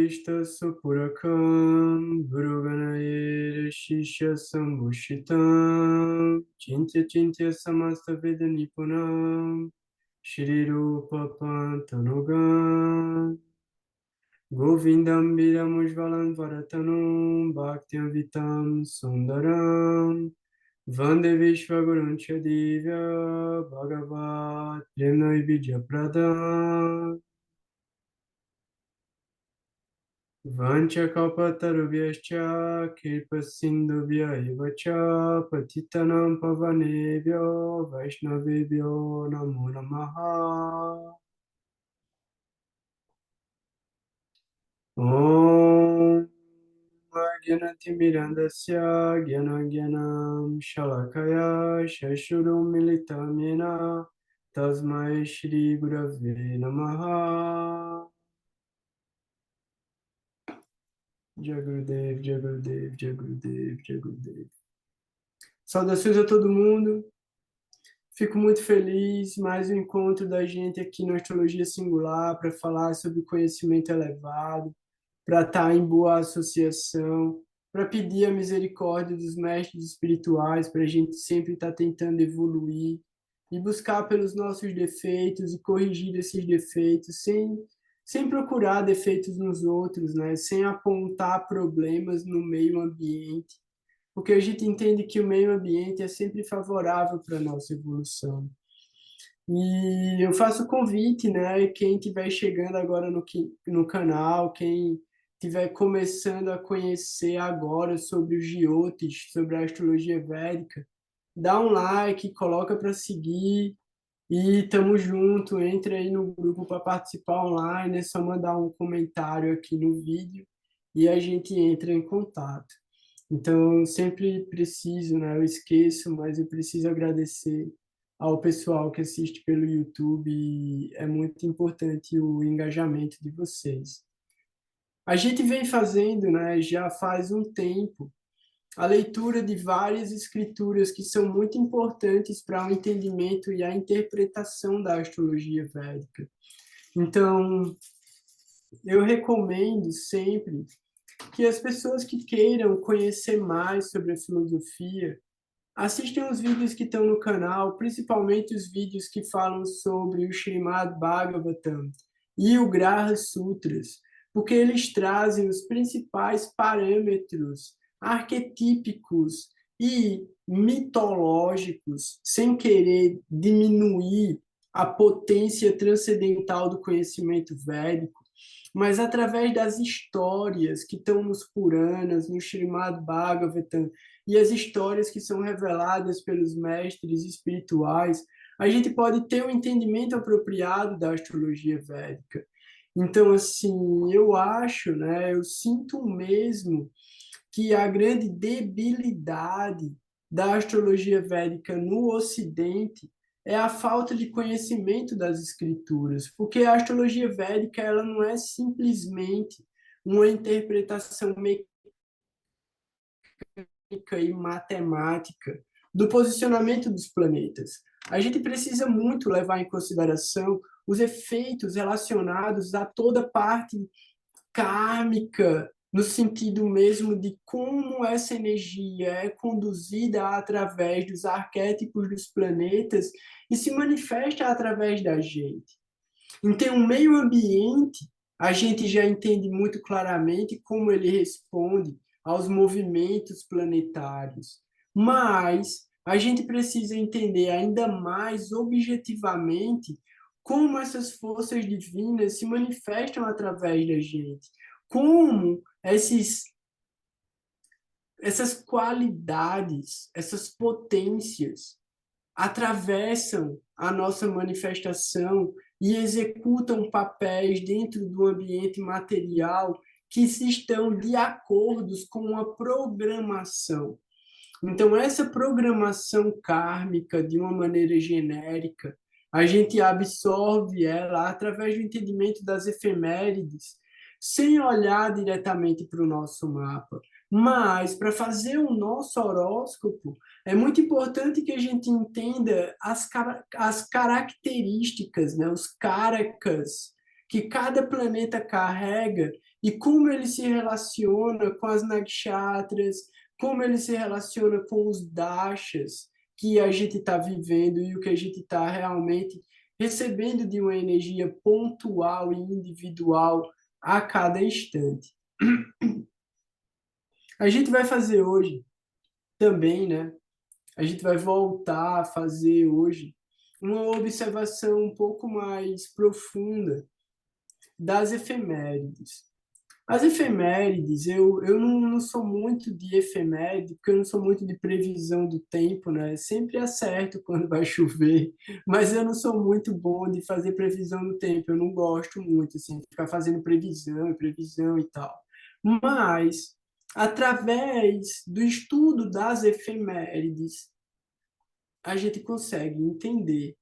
Vishta Supurakam Guruganaye Shishya Sambhushitam Chintya Chintya Samasta Veda Nipunam Shri Rupa Pantanugam Govindam Vidamujvalam Varatanum Bhaktyam Vitam Sundaram Vande Vishvagurum Chadivya Bhagavat Premna Vidya Pradam Vancha kalpatarubhyascha kripa sindhubhya eva cha patitanam pavanebhyo vaishnavebhyo namo namaha. Om Agyanatimirandasya Gyanagyanam Shalakaya Shashurum Militam Yena Tasmai Shri Gurave Namaha. Jagurudev, Jagurudev, Jagurudev, Jagurudev. Saudações a todo mundo. Fico muito feliz, mais um encontro da gente aqui na Astrologia Singular para falar sobre conhecimento elevado, para estar em boa associação, para pedir a misericórdia dos mestres espirituais, para a gente sempre estar tentando evoluir e buscar pelos nossos defeitos e corrigir esses defeitos sem procurar defeitos nos outros, né? Sem apontar problemas no meio ambiente, porque a gente entende que o meio ambiente é sempre favorável para a nossa evolução. E eu faço o convite, né? Quem estiver chegando agora no canal, quem estiver começando a conhecer agora sobre os Jyotis, sobre a astrologia védica, dá um like, coloca para seguir e tamo junto. Entre aí no grupo para participar online, é só mandar um comentário aqui no vídeo e a gente entra em contato. Então, sempre preciso, né? Eu esqueço, mas eu preciso agradecer ao pessoal que assiste pelo YouTube e é muito importante o engajamento de vocês. A gente vem fazendo, né, já faz um tempo, a leitura de várias escrituras que são muito importantes para o entendimento e a interpretação da astrologia védica. Então, eu recomendo sempre que as pessoas que queiram conhecer mais sobre a filosofia assistam os vídeos que estão no canal, principalmente os vídeos que falam sobre o Srimad Bhagavatam e o Graha Sutras, porque eles trazem os principais parâmetros arquetípicos e mitológicos, sem querer diminuir a potência transcendental do conhecimento védico, mas através das histórias que estão nos Puranas, no Srimad Bhagavatam, e as histórias que são reveladas pelos mestres espirituais, a gente pode ter um entendimento apropriado da astrologia védica. Então, assim, eu acho, né, eu sinto mesmo que a grande debilidade da astrologia védica no Ocidente é a falta de conhecimento das escrituras, porque a astrologia védica ela não é simplesmente uma interpretação mecânica e matemática do posicionamento dos planetas. A gente precisa muito levar em consideração os efeitos relacionados a toda parte kármica, no sentido mesmo de como essa energia é conduzida através dos arquétipos dos planetas e se manifesta através da gente. Então, o meio ambiente, a gente já entende muito claramente como ele responde aos movimentos planetários, mas a gente precisa entender ainda mais objetivamente como essas forças divinas se manifestam através da gente, como essas qualidades, essas potências atravessam a nossa manifestação e executam papéis dentro do ambiente material que estão de acordo com a programação. Então, essa programação kármica, de uma maneira genérica, a gente absorve ela através do entendimento das efemérides, sem olhar diretamente para o nosso mapa. Mas, para fazer o nosso horóscopo, é muito importante que a gente entenda as características, né, os karakas que cada planeta carrega e como ele se relaciona com as nakshatras, como ele se relaciona com os dashas que a gente está vivendo e o que a gente está realmente recebendo de uma energia pontual e individual a cada instante. A gente vai fazer hoje também, né? A gente vai voltar a fazer hoje uma observação um pouco mais profunda das efemérides. As efemérides, eu não sou muito de efeméride, porque eu não sou muito de previsão do tempo, né? Sempre acerto quando vai chover, mas eu não sou muito bom de fazer previsão do tempo, eu não gosto muito, assim, de ficar fazendo previsão e tal. Mas, através do estudo das efemérides, a gente consegue entender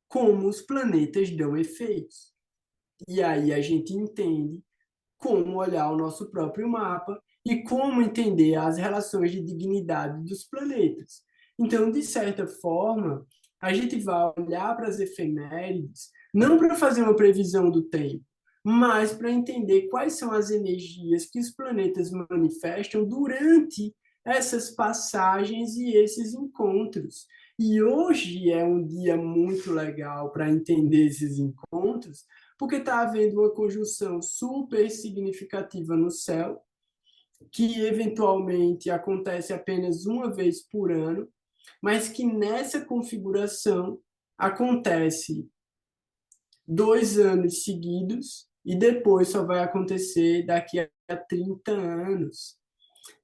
como os planetas dão efeitos. E aí a gente entende como olhar o nosso próprio mapa e como entender as relações de dignidade dos planetas. Então, de certa forma, a gente vai olhar para as efemérides não para fazer uma previsão do tempo, mas para entender quais são as energias que os planetas manifestam durante essas passagens e esses encontros. E hoje é um dia muito legal para entender esses encontros, porque está havendo uma conjunção super significativa no céu, que eventualmente acontece apenas uma vez por ano, mas que nessa configuração acontece 2 anos seguidos e depois só vai acontecer daqui a 30 anos.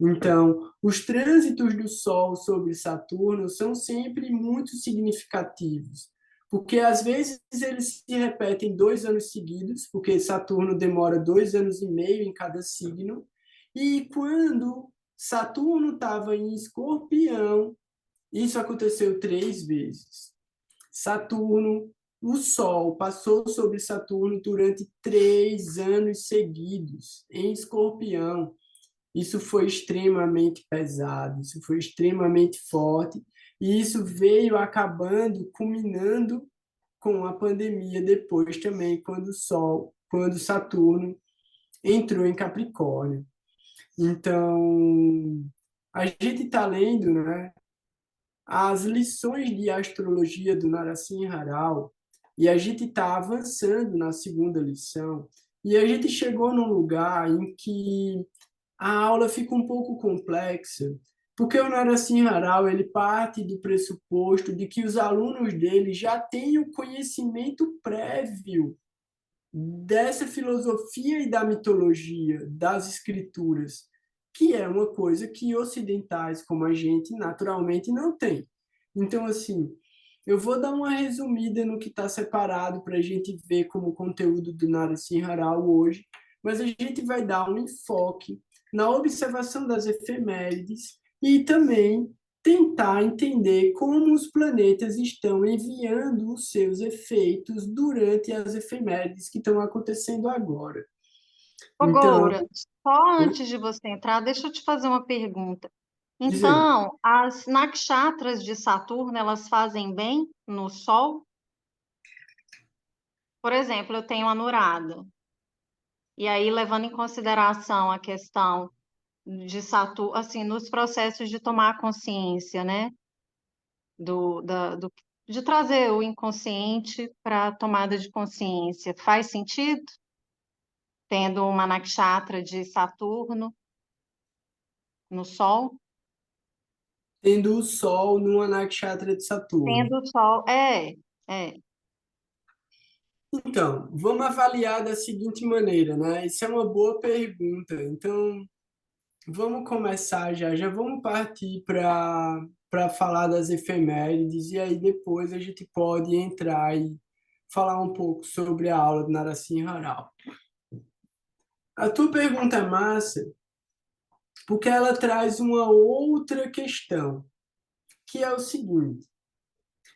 Então, os trânsitos do Sol sobre Saturno são sempre muito significativos, porque às vezes eles se repetem 2 anos seguidos, porque Saturno demora 2 anos e meio em cada signo, e quando Saturno estava em Escorpião, isso aconteceu 3 vezes. Saturno, o Sol passou sobre Saturno durante 3 anos seguidos, em Escorpião. Isso foi extremamente pesado, isso foi extremamente forte, e isso veio acabando, culminando com a pandemia depois também, quando Saturno entrou em Capricórnio. Então, a gente está lendo, né, as lições de astrologia do Narasimha Rao, e a gente está avançando na segunda lição, e a gente chegou num lugar em que a aula fica um pouco complexa, porque o Narasimha Rao ele parte do pressuposto de que os alunos dele já têm o conhecimento prévio dessa filosofia e da mitologia, das escrituras, que é uma coisa que ocidentais como a gente naturalmente não tem. Então, assim, eu vou dar uma resumida no que está separado para a gente ver como conteúdo do Narasimha Rao hoje, mas a gente vai dar um enfoque na observação das efemérides e também tentar entender como os planetas estão enviando os seus efeitos durante as efemérides que estão acontecendo agora. Ô, Então, Goura, só antes de você entrar, deixa eu te fazer uma pergunta. diz aí, Então, as nakshatras de Saturno, elas fazem bem no Sol? Por exemplo, eu tenho Anurado, e aí levando em consideração a questão de Saturno, assim, nos processos de tomar consciência, né, de trazer o inconsciente para a tomada de consciência, faz sentido? Tendo uma nakshatra de Saturno no Sol? tendo o Sol numa nakshatra de Saturno. Tendo o Sol, é. Então, vamos avaliar da seguinte maneira, né? Isso é uma boa pergunta. Então, vamos começar já, já vamos partir para falar das efemérides e aí depois a gente pode entrar e falar um pouco sobre a aula do Narasimha Rao. A tua pergunta é massa porque ela traz uma outra questão, que é o seguinte: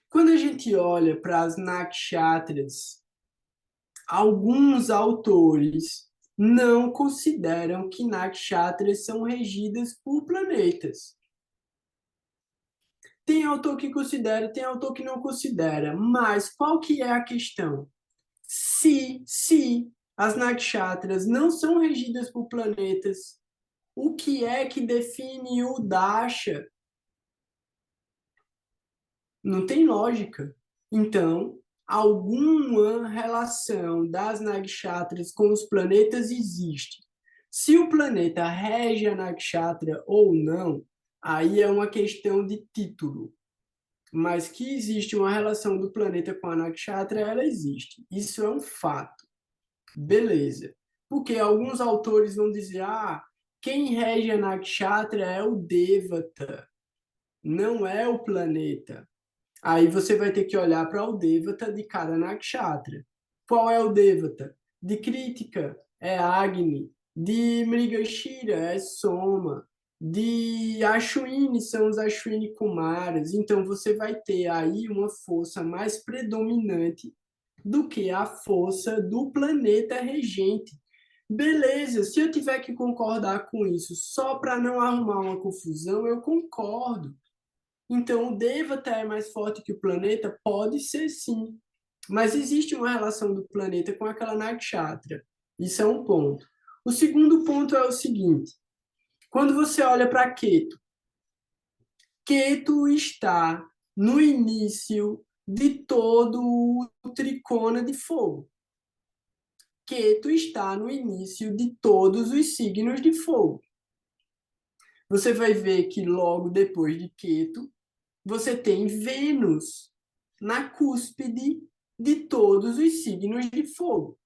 quando a gente olha para as nakshatras, alguns autores não consideram que nakshatras são regidas por planetas. Tem autor que considera, tem autor que não considera, mas qual que é a questão? Se as nakshatras não são regidas por planetas. O que é que define o dasha? Não tem lógica. Então, alguma relação das nakshatras com os planetas existe. Se o planeta rege a nakshatra ou não, aí é uma questão de título. Mas que existe uma relação do planeta com a nakshatra, ela existe. Isso é um fato. Beleza. Porque alguns autores vão dizer, quem rege a nakshatra é o Devata, não é o planeta. Aí você vai ter que olhar para o Devata de cada nakshatra. Qual é o Devata? De Kritika é Agni, de Mrigashira é Soma, de Ashwini são os Ashwini Kumaras. Então você vai ter aí uma força mais predominante do que a força do planeta regente. Beleza, se eu tiver que concordar com isso só para não arrumar uma confusão, eu concordo. Então, o Devata é mais forte que o planeta? Pode ser sim. Mas existe uma relação do planeta com aquela nakshatra. Isso é um ponto. O segundo ponto é o seguinte: quando você olha para Ketu, Ketu está no início de todo o tricona de fogo. Ketu está no início de todos os signos de fogo. Você vai ver que logo depois de Ketu, você tem Vênus na cúspide de todos os signos de fogo.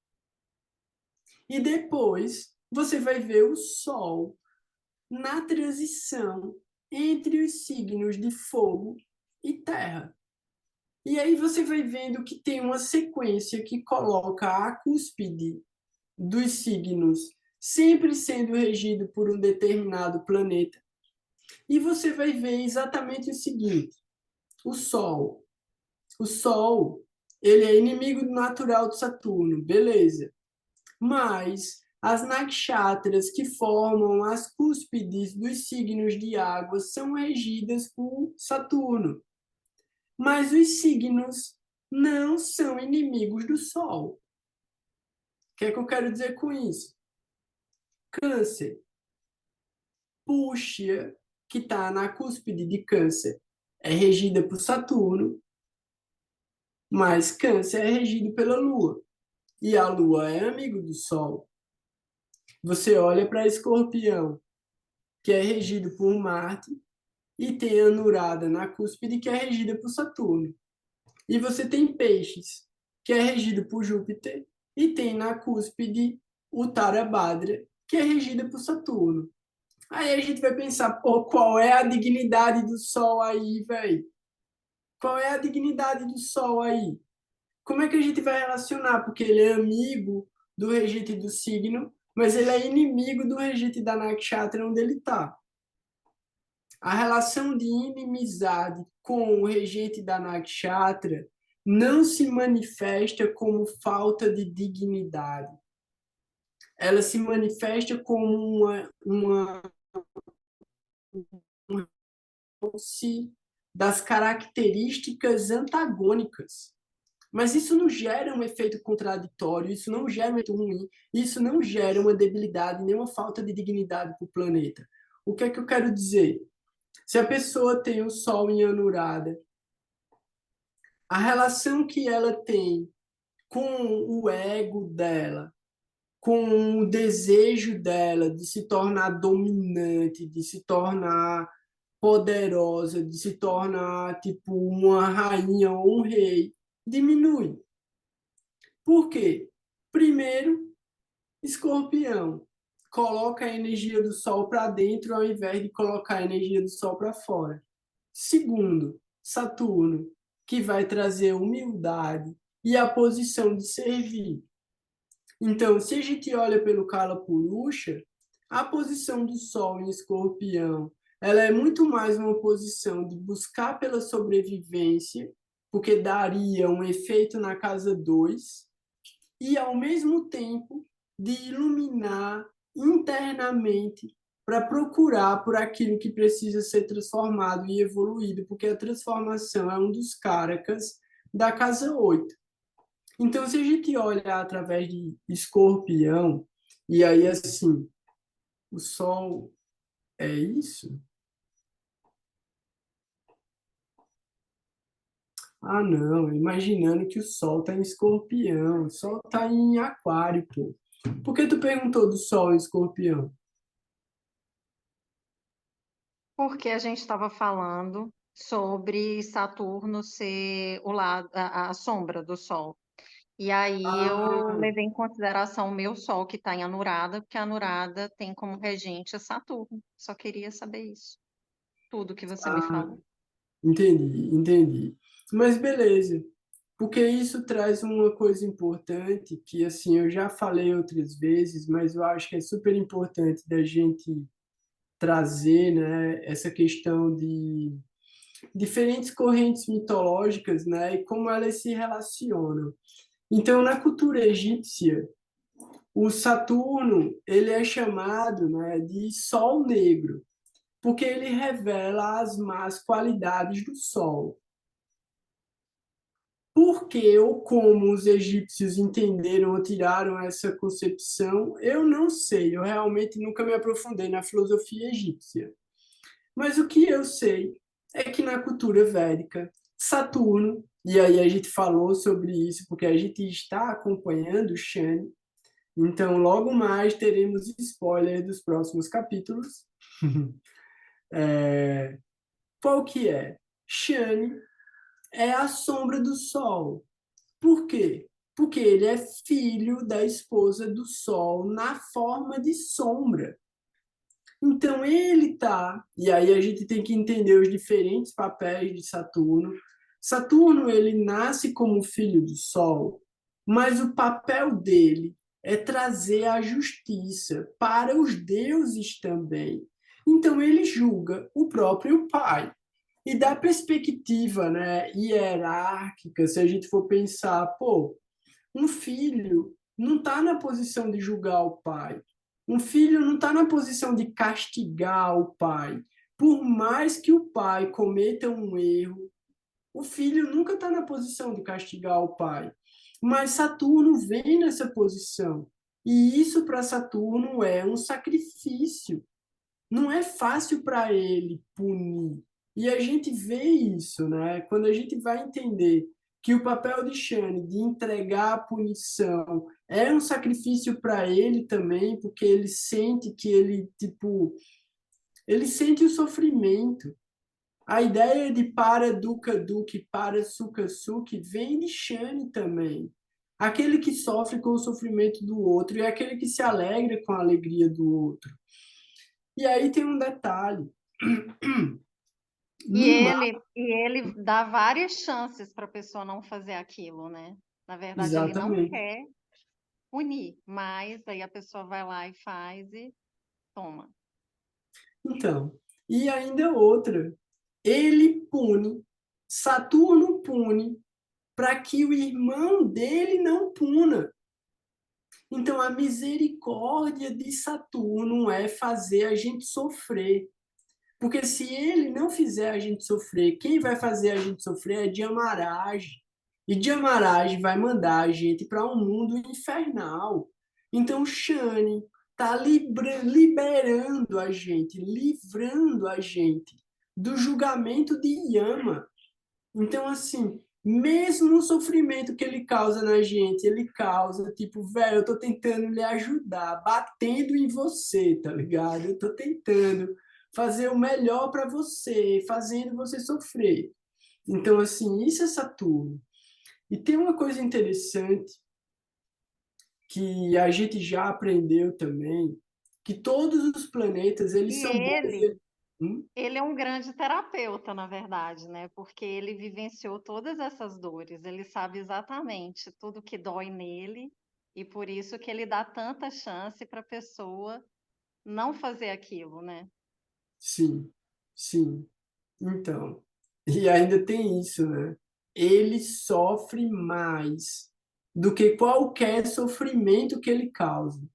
E depois você vai ver o Sol na transição entre os signos de fogo e terra. E aí você vai vendo que tem uma sequência que coloca a cúspide dos signos sempre sendo regido por um determinado planeta. E você vai ver exatamente o seguinte: o Sol. O Sol, ele é inimigo natural de Saturno, beleza. Mas as nakshatras que formam as cúspides dos signos de água são regidas por Saturno. Mas os signos não são inimigos do Sol. O que é que eu quero dizer com isso? Câncer. Puxa, que está na cúspide de Câncer, é regida por Saturno, mas Câncer é regido pela Lua. E a Lua é amigo do Sol. Você olha para Escorpião, que é regido por Marte, e tem a Anurada na cúspide, que é regida por Saturno. E você tem Peixes, que é regido por Júpiter, e tem na cúspide o Tarabhadra, que é regida por Saturno. Aí a gente vai pensar, pô, qual é a dignidade do Sol aí, velho? Qual é a dignidade do Sol aí? Como é que a gente vai relacionar? Porque ele é amigo do regente do signo, mas ele é inimigo do regente da nakshatra onde ele está. A relação de inimizade com o regente da nakshatra não se manifesta como falta de dignidade. Ela se manifesta como uma das características antagônicas. Mas isso não gera um efeito contraditório, isso não gera um efeito ruim, isso não gera uma debilidade, nem uma falta de dignidade para o planeta. O que é que eu quero dizer? Se a pessoa tem o Sol em Anurada, a relação que ela tem com o ego dela, com o desejo dela de se tornar dominante, de se tornar poderosa, de se tornar tipo uma rainha ou um rei, diminui. Por quê? Primeiro, Escorpião coloca a energia do Sol para dentro ao invés de colocar a energia do Sol para fora. Segundo, Saturno, que vai trazer humildade e a posição de servir. Então, se a gente olha pelo Kala Purusha, a posição do Sol em Escorpião, ela é muito mais uma posição de buscar pela sobrevivência, porque daria um efeito na casa 2, e ao mesmo tempo de iluminar internamente para procurar por aquilo que precisa ser transformado e evoluído, porque a transformação é um dos karakas da casa 8. Então, se a gente olhar através de Escorpião, e aí assim, o Sol é isso? Ah, não, imaginando que o Sol está em Escorpião, o Sol está em Aquário, pô. Por que tu perguntou do Sol em Escorpião? Porque a gente estava falando sobre Saturno ser o lado, a sombra do Sol. E aí eu Ah, levei em consideração o meu Sol, que está em Anurada, porque a Anurada tem como regente a Saturno. Só queria saber isso. Tudo que você me ah, falou. entendi. Mas beleza, porque isso traz uma coisa importante que, assim, eu já falei outras vezes, mas eu acho que é super importante da gente trazer, né, essa questão de diferentes correntes mitológicas, né, e como elas se relacionam. Então, na cultura egípcia, o Saturno, ele é chamado, né, de Sol Negro, porque ele revela as más qualidades do Sol. Por que ou como os egípcios entenderam ou tiraram essa concepção, eu não sei. Eu realmente nunca me aprofundei na filosofia egípcia. Mas o que eu sei é que na cultura védica, Saturno, e aí a gente falou sobre isso porque a gente está acompanhando o Shani, então logo mais teremos spoiler dos próximos capítulos. Qual que é? Shani é a sombra do Sol. Por quê? Porque ele é filho da esposa do Sol na forma de sombra. Então ele tá, e aí a gente tem que entender os diferentes papéis de Saturno. Saturno ele nasce como filho do Sol, mas o papel dele é trazer a justiça para os deuses também. Então ele julga o próprio pai. E da perspectiva, né, hierárquica, se a gente for pensar, pô, um filho não está na posição de julgar o pai. Um filho não está na posição de castigar o pai. Por mais que o pai cometa um erro, o filho nunca está na posição de castigar o pai. Mas Saturno vem nessa posição. E isso para Saturno é um sacrifício. Não é fácil para ele punir. E a gente vê isso, né? Quando a gente vai entender que o papel de Shane de entregar a punição é um sacrifício para ele também, porque ele sente que ele, tipo, ele sente o sofrimento. A ideia de para Duca Duque, para Suca Suque vem de Shane também. Aquele que sofre com o sofrimento do outro e aquele que se alegra com a alegria do outro. E aí tem um detalhe. E No mar, ele dá várias chances para a pessoa não fazer aquilo, né? Na verdade, ele não exatamente. quer punir, mas aí a pessoa vai lá e faz e toma. Então, e ainda outra, ele pune, Saturno pune para que o irmão dele não puna. Então, a misericórdia de Saturno é fazer a gente sofrer. Porque se ele não fizer a gente sofrer, quem vai fazer a gente sofrer é Dyamaraj. E Dyamaraj vai mandar a gente para um mundo infernal. Então Shani está liberando a gente, livrando a gente do julgamento de Yama. Então, assim, mesmo o sofrimento que ele causa na gente, ele causa, tipo, velho, eu tô tentando lhe ajudar, batendo em você, tá ligado? Eu tô tentando fazer o melhor para você, fazendo você sofrer. Então, assim, isso é Saturno. E tem uma coisa interessante que a gente já aprendeu também, que todos os planetas, eles E são bons. Hum? ele é um grande terapeuta, na verdade, né? Porque ele vivenciou todas essas dores, ele sabe exatamente tudo que dói nele, e por isso que ele dá tanta chance para a pessoa não fazer aquilo, né? Sim, sim. Então, e ainda tem isso, né? Ele sofre mais do que qualquer sofrimento que ele causa.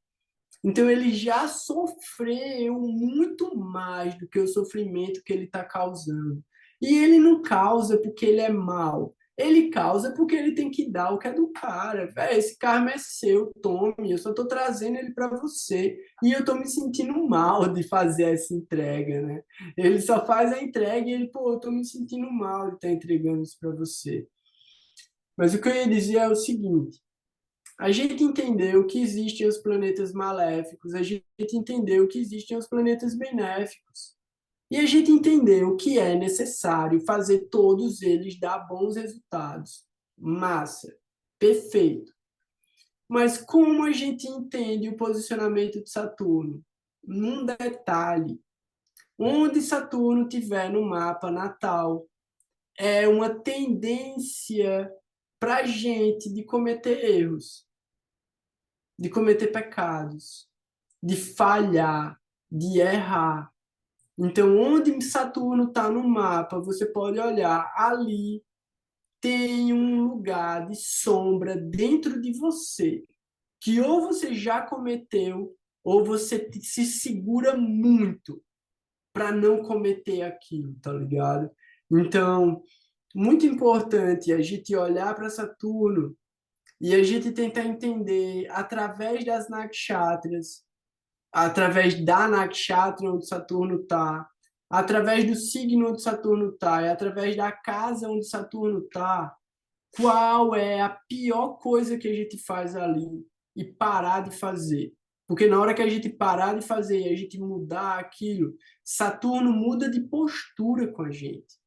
Então, ele já sofreu muito mais do que o sofrimento que ele está causando. E ele não causa porque ele é mau. Ele causa porque ele tem que dar o que é do cara. Véi, esse karma é seu, tome. Eu só tô trazendo ele para você. E eu tô me sentindo mal de fazer essa entrega, né? Ele só faz a entrega e ele, pô, eu tô me sentindo mal de estar entregando isso para você. Mas o que eu ia dizer é o seguinte: a gente entendeu que existem os planetas maléficos, a gente entendeu que existem os planetas benéficos. E a gente entendeu que é necessário fazer todos eles dar bons resultados. Massa. Perfeito. Mas como a gente entende o posicionamento de Saturno? Num detalhe. Onde Saturno tiver no mapa natal, é uma tendência para a gente de cometer erros, de cometer pecados, de falhar, de errar. Então, onde Saturno está no mapa, você pode olhar ali, tem um lugar de sombra dentro de você, que ou você já cometeu, ou você se segura muito para não cometer aquilo, tá ligado? Então, muito importante a gente olhar para Saturno e a gente tentar entender através das nakshatras, através da nakshatra onde Saturno está, através do signo onde Saturno está e através da casa onde Saturno está, qual é a pior coisa que a gente faz ali e parar de fazer. Porque na hora que a gente parar de fazer e a gente mudar aquilo, Saturno muda de postura com a gente.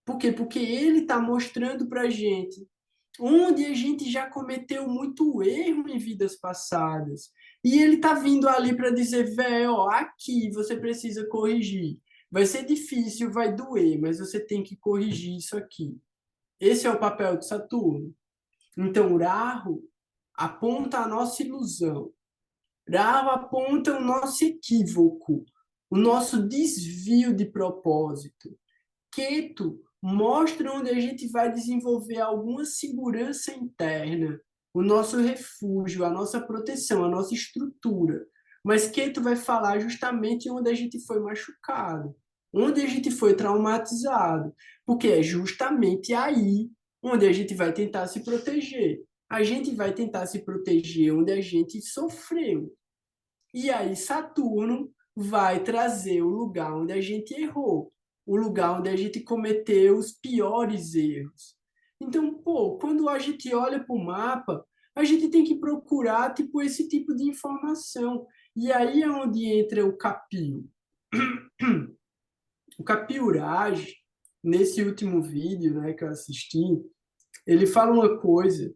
Por quê? Porque ele está mostrando para a gente onde a gente já cometeu muito erro em vidas passadas. E ele está vindo ali para dizer, velho, ó, aqui você precisa corrigir. Vai ser difícil, vai doer, mas você tem que corrigir isso aqui. Esse é o papel de Saturno. Então, o Rahu aponta a nossa ilusão. Rahu aponta o nosso equívoco, o nosso desvio de propósito. Keto mostra onde a gente vai desenvolver alguma segurança interna, o nosso refúgio, a nossa proteção, a nossa estrutura. Mas Keto vai falar justamente onde a gente foi machucado, onde a gente foi traumatizado, porque é justamente aí onde a gente vai tentar se proteger. A gente vai tentar se proteger onde a gente sofreu. E aí Saturno vai trazer o lugar onde a gente errou, o lugar onde a gente cometeu os piores erros. Então, pô, quando a gente olha para o mapa, a gente tem que procurar tipo esse tipo de informação. E aí é onde entra o Capio. O Capio Raj, nesse último vídeo, né, que eu assisti, ele fala uma coisa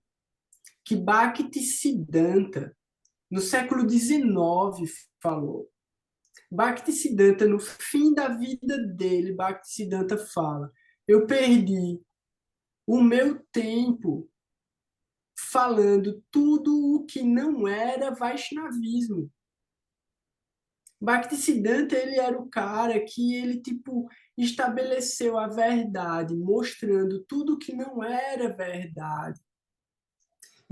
que Bhaktisiddhanta, no século XIX, falou. Bhaktisiddhanta, no fim da vida dele, Bhaktisiddhanta fala: eu perdi o meu tempo falando tudo o que não era Vaishnavismo. Bhaktisiddhanta, ele era o cara que ele tipo estabeleceu a verdade, mostrando tudo que não era verdade.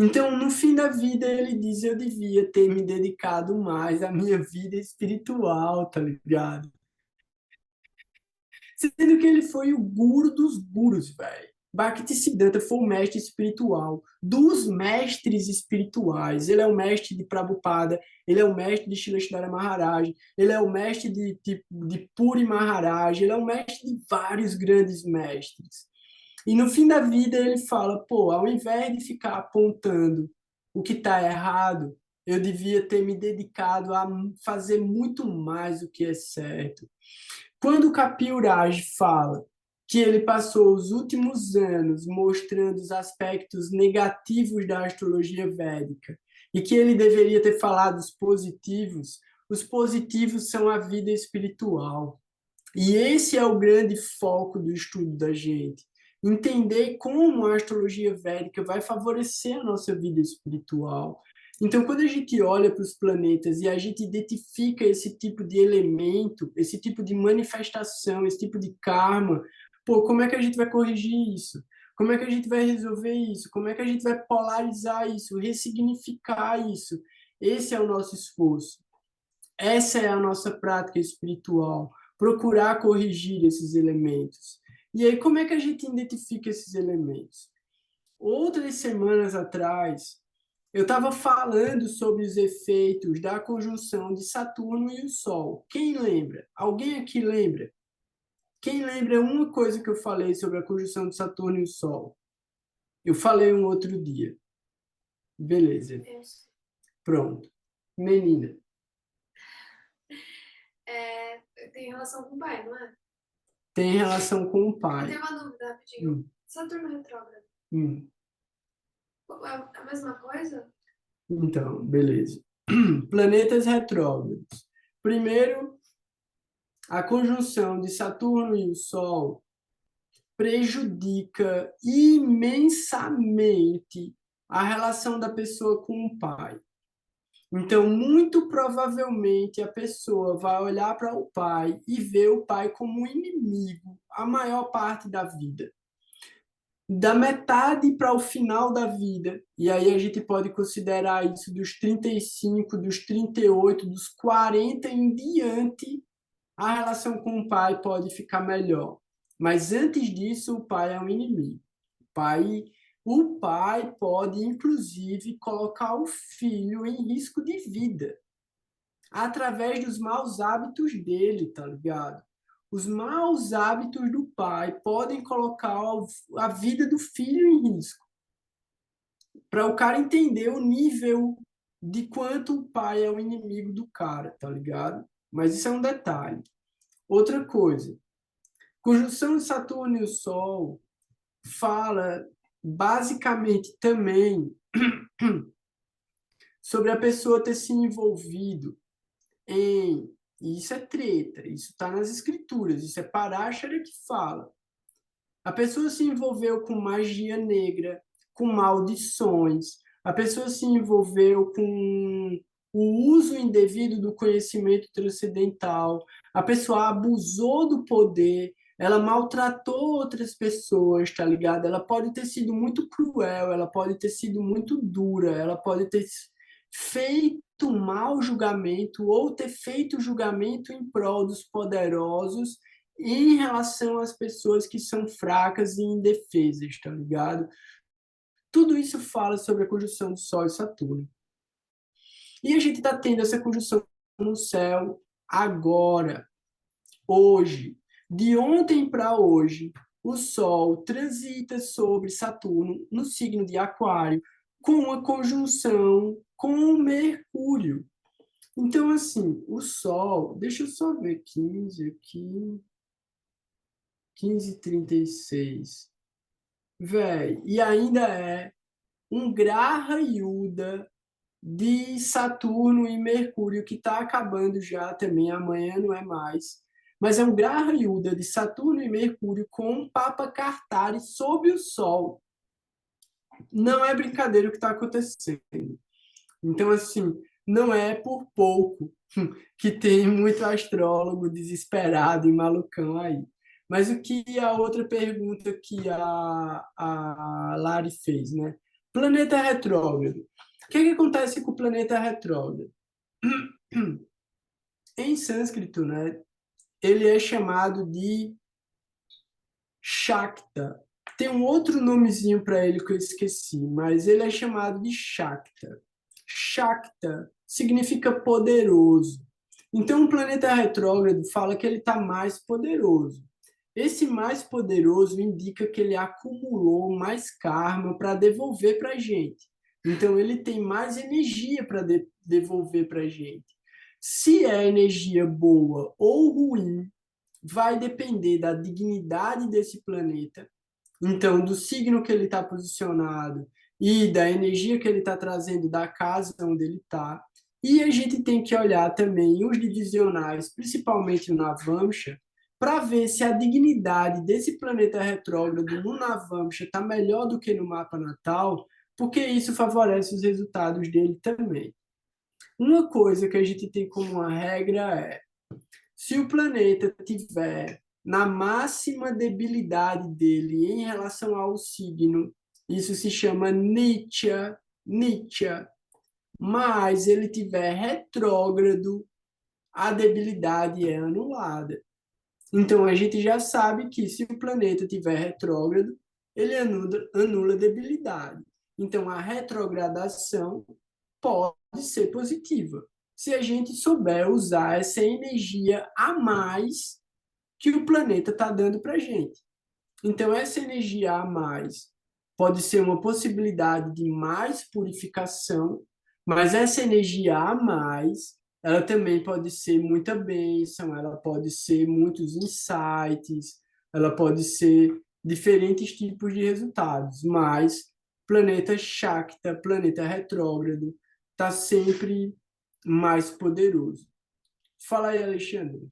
Então, no fim da vida, ele diz: eu devia ter me dedicado mais à minha vida espiritual, tá ligado? Sendo que ele foi o guru dos gurus, velho. Bhaktisiddhanta foi o mestre espiritual dos mestres espirituais. Ele é o mestre de Prabhupada, ele é o mestre de Srila Maharaj, ele é o mestre de Puri Maharaj, ele é o mestre de vários grandes mestres. E no fim da vida ele fala, pô, ao invés de ficar apontando o que está errado, eu devia ter me dedicado a fazer muito mais o que é certo. Quando o Kapil Raj fala que ele passou os últimos anos mostrando os aspectos negativos da astrologia védica e que ele deveria ter falado os positivos são a vida espiritual. E esse é o grande foco do estudo da gente. Entender como a astrologia védica vai favorecer a nossa vida espiritual. Então, quando a gente olha para os planetas e a gente identifica esse tipo de elemento, esse tipo de manifestação, esse tipo de karma, pô, como é que a gente vai corrigir isso? Como é que a gente vai resolver isso? Como é que a gente vai polarizar isso, ressignificar isso? Esse é o nosso esforço. Essa é a nossa prática espiritual, procurar corrigir esses elementos. E aí, como é que a gente identifica esses elementos? outras semanas atrás, eu estava falando sobre os efeitos da conjunção de Saturno e o Sol. Quem lembra? Alguém aqui lembra? Quem lembra uma coisa que eu falei sobre a conjunção de Saturno e o Sol? Eu falei um outro dia. Beleza. Pronto. Menina. Tem relação com o pai, não é? Tem relação com o Eu pai. tenho uma dúvida rapidinho. Saturno retrógrado. É a mesma coisa? Então, beleza. Planetas retrógrados. Primeiro, a conjunção de Saturno e o Sol prejudica imensamente a relação da pessoa com o pai. Então, muito provavelmente, a pessoa vai olhar para o pai e ver o pai como um inimigo a maior parte da vida. Da metade para o final da vida, e aí a gente pode considerar isso dos 35, dos 38, dos 40 em diante, a relação com o pai pode ficar melhor. Mas antes disso, o pai é um inimigo. O pai pode, inclusive, colocar o filho em risco de vida através dos maus hábitos dele, tá ligado? Os maus hábitos do pai podem colocar a vida do filho em risco. Para o cara entender o nível de quanto o pai é o inimigo do cara, tá ligado? Mas isso é um detalhe. Outra coisa, conjunção de Saturno e o Sol fala basicamente também sobre a pessoa ter se envolvido em... Isso é treta, isso está nas escrituras, isso é Paráxara que fala. A pessoa se envolveu com magia negra, com maldições, a pessoa se envolveu com o uso indevido do conhecimento transcendental, a pessoa abusou do poder, ela maltratou outras pessoas, tá ligado? Ela pode ter sido muito cruel, ela pode ter sido muito dura, ela pode ter feito mau julgamento ou ter feito julgamento em prol dos poderosos em relação às pessoas que são fracas e indefesas, tá ligado? Tudo isso fala sobre a conjunção do Sol e Saturno. E a gente está tendo essa conjunção no céu agora, hoje. De ontem para hoje, o Sol transita sobre Saturno no signo de Aquário, com uma conjunção com Mercúrio. Então, assim, o Sol, deixa eu só ver 15 aqui, 15h36. Véi, e ainda é um Graha Yuda de Saturno e Mercúrio, que está acabando já também, amanhã não é mais. Mas é um Graha Yuda de Saturno e Mercúrio com um Papa Cartari sob o Sol. Não é brincadeira o que está acontecendo. Então, assim, não é por pouco que tem muito astrólogo desesperado e malucão aí. Mas o que a outra pergunta que a Lari fez, né? Planeta retrógrado. O que acontece com o planeta retrógrado? Em sânscrito, né? Ele é chamado de Shakta. Tem um outro nomezinho para ele que eu esqueci, mas ele é chamado de Shakta. Shakta significa poderoso. Então, o planeta retrógrado fala que ele está mais poderoso. Esse mais poderoso indica que ele acumulou mais karma para devolver para a gente. Então, ele tem mais energia para devolver para a gente. Se é energia boa ou ruim, vai depender da dignidade desse planeta, então, do signo que ele está posicionado e da energia que ele está trazendo da casa onde ele está. E a gente tem que olhar também os divisionais, principalmente o Navamsha, para ver se a dignidade desse planeta retrógrado no Navamsha está melhor do que no mapa natal, porque isso favorece os resultados dele também. Uma coisa que a gente tem como uma regra é, se o planeta tiver na máxima debilidade dele em relação ao signo, isso se chama Nitya, Nitya. Mas ele tiver retrógrado, a debilidade é anulada. Então a gente já sabe que se o planeta tiver retrógrado, ele anula a debilidade. Então, a retrogradação pode ser positiva, se a gente souber usar essa energia a mais que o planeta está dando para a gente. Então, essa energia a mais pode ser uma possibilidade de mais purificação, mas essa energia a mais, ela também pode ser muita bênção, ela pode ser muitos insights, ela pode ser diferentes tipos de resultados, mas planeta Shakta, planeta retrógrado, está sempre mais poderoso. Fala aí, Alexandre.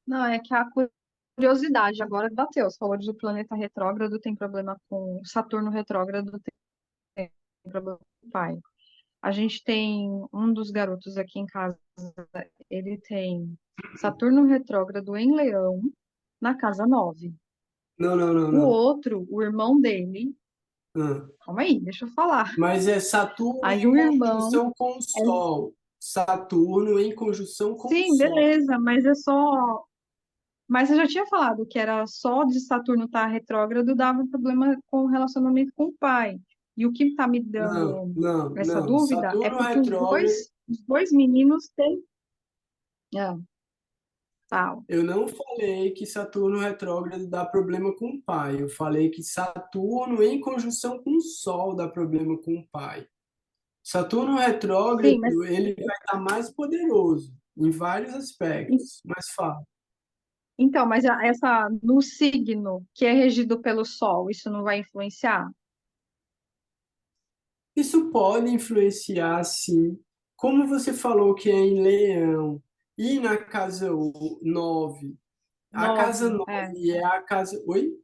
Não, é que a curiosidade agora bateu. Você falou de planeta retrógrado, tem problema com Saturno retrógrado, tem problema com o pai. A gente tem um dos garotos aqui em casa, ele tem Saturno retrógrado em Leão, na casa 9. Não, não, não, O não. outro, o irmão dele, Ah. calma aí, deixa eu falar. Mas é Saturno Aí em o irmão, conjunção com o Sol. Saturno em conjunção com o sim, Sol. beleza, mas é só. Mas você já tinha falado que era só de Saturno estar retrógrado dava problema com o relacionamento com o pai. E o que está me Não, dando não, essa não. dúvida é Saturno porque retrógrado, os dois meninos têm. Ah, tá. eu não falei que Saturno retrógrado dá problema com o pai. Eu falei que Saturno em conjunção com o Sol dá problema com o pai. Saturno retrógrado, Sim, mas ele vai estar mais poderoso em vários aspectos. Mas fala. então, mas essa no signo que é regido pelo Sol, isso não vai influenciar? Isso pode influenciar, sim. Como você falou que é em Leão e na casa 9, a casa 9, 9 é a casa. Oi?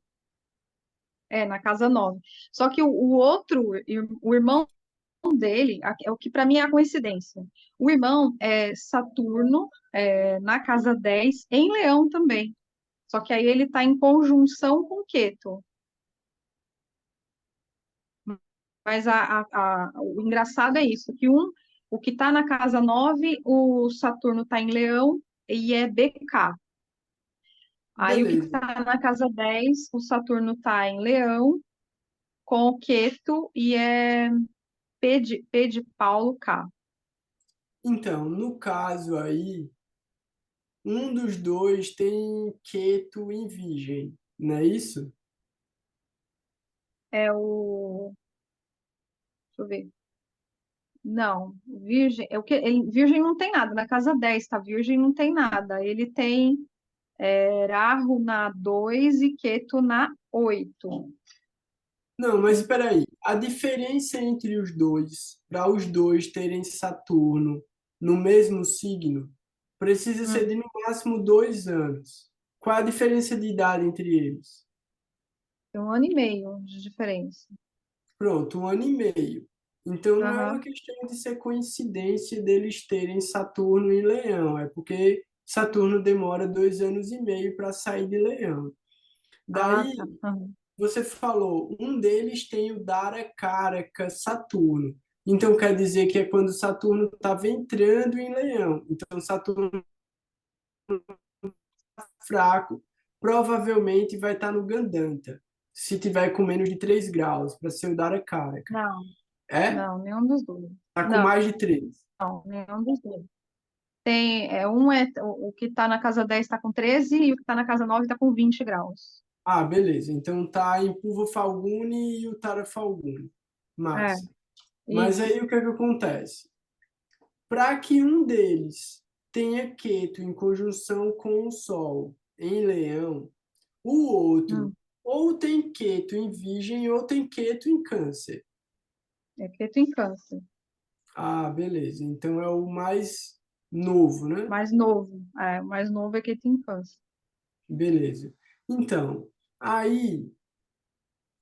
na casa 9. Só que o outro, o irmão dele, é o que para mim é a coincidência. O irmão é Saturno, na casa 10 em Leão também. Só que aí ele está em conjunção com Queto. Mas o engraçado é isso, que o que está na casa 9 o Saturno está em Leão e é BK. Aí o que Beleza. está na casa 10 o Saturno está em Leão com o Queto e é P de Paulo K. Então, no caso aí, um dos dois tem Ketu em Virgem, não é isso? É o. Deixa eu ver. Não, Virgem, Virgem não tem nada. Na casa 10 tá? Virgem não tem nada. Ele tem Rahu na 2 e Ketu na 8. Não, mas espera aí. A diferença entre os dois, para os dois terem Saturno no mesmo signo, precisa ser de no máximo 2 anos. Qual a diferença de idade entre eles? Tem 1 ano e meio de diferença. Pronto, 1 ano e meio. Então não é uma Aham. questão de ser coincidência deles terem Saturno em Leão, é porque Saturno demora 2 anos e meio para sair de Leão. Ah, Daí tá. Aham. você falou, um deles tem o Dara Karaka Saturno. Então quer dizer que é quando Saturno estava entrando em Leão. Então Saturno fraco provavelmente vai estar no Gandanta, se tiver com menos de 3 graus, para ser o Dara Karaka. Não, É? não, nenhum dos dois. Tá com Não, mais de 3. nenhum dos dois. Tem, o que está na casa 10 está com 13 e o que está na casa 9 está com 20 graus. Ah, beleza. Então tá em Purva Falguni e o Tara Falguni. É, Massa. Mas isso. aí o que é que acontece? Para que um deles tenha Queto em conjunção com o Sol em Leão, o outro Hum, ou tem Queto em Virgem ou tem Queto em Câncer. é Ketu em Câncer. Ah, beleza. Então é o mais novo, né? Mais novo. O mais novo é Ketu em Câncer. Beleza. Então, aí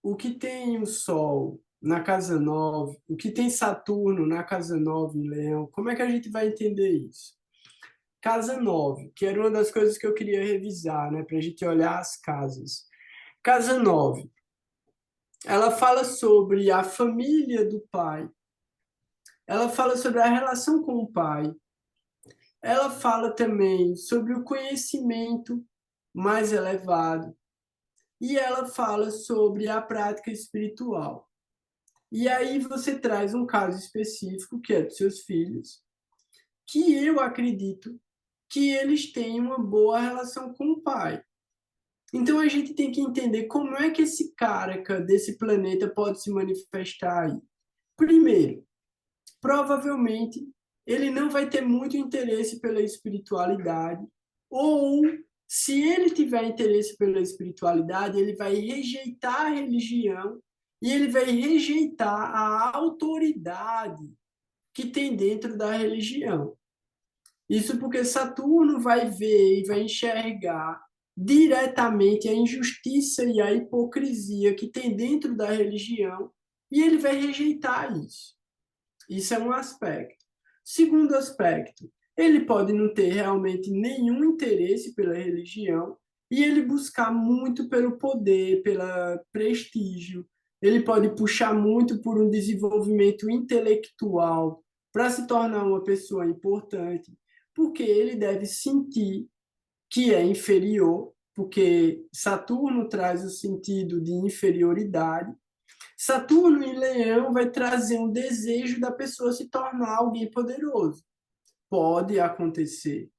o que tem o Sol na casa 9, o que tem Saturno na casa 9 em Leão, como é que a gente vai entender isso? Casa 9, que era uma das coisas que eu queria revisar, né, para a gente olhar as casas. Casa 9, ela fala sobre a família do pai, ela fala sobre a relação com o pai, ela fala também sobre o conhecimento mais elevado, e ela fala sobre a prática espiritual. E aí você traz um caso específico, que é dos seus filhos, que eu acredito que eles têm uma boa relação com o pai. Então a gente tem que entender como é que esse caraca desse planeta pode se manifestar aí. Primeiro, provavelmente ele não vai ter muito interesse pela espiritualidade, ou se ele tiver interesse pela espiritualidade, ele vai rejeitar a religião e ele vai rejeitar a autoridade que tem dentro da religião. Isso porque Saturno vai ver e vai enxergar diretamente a injustiça e a hipocrisia que tem dentro da religião e ele vai rejeitar isso. Isso é um aspecto. Segundo aspecto, ele pode não ter realmente nenhum interesse pela religião e ele buscar muito pelo poder, pelo prestígio. Ele pode puxar muito por um desenvolvimento intelectual para se tornar uma pessoa importante, porque ele deve sentir que é inferior, porque Saturno traz o sentido de inferioridade. Saturno em Leão vai trazer um desejo da pessoa se tornar alguém poderoso. Pode acontecer.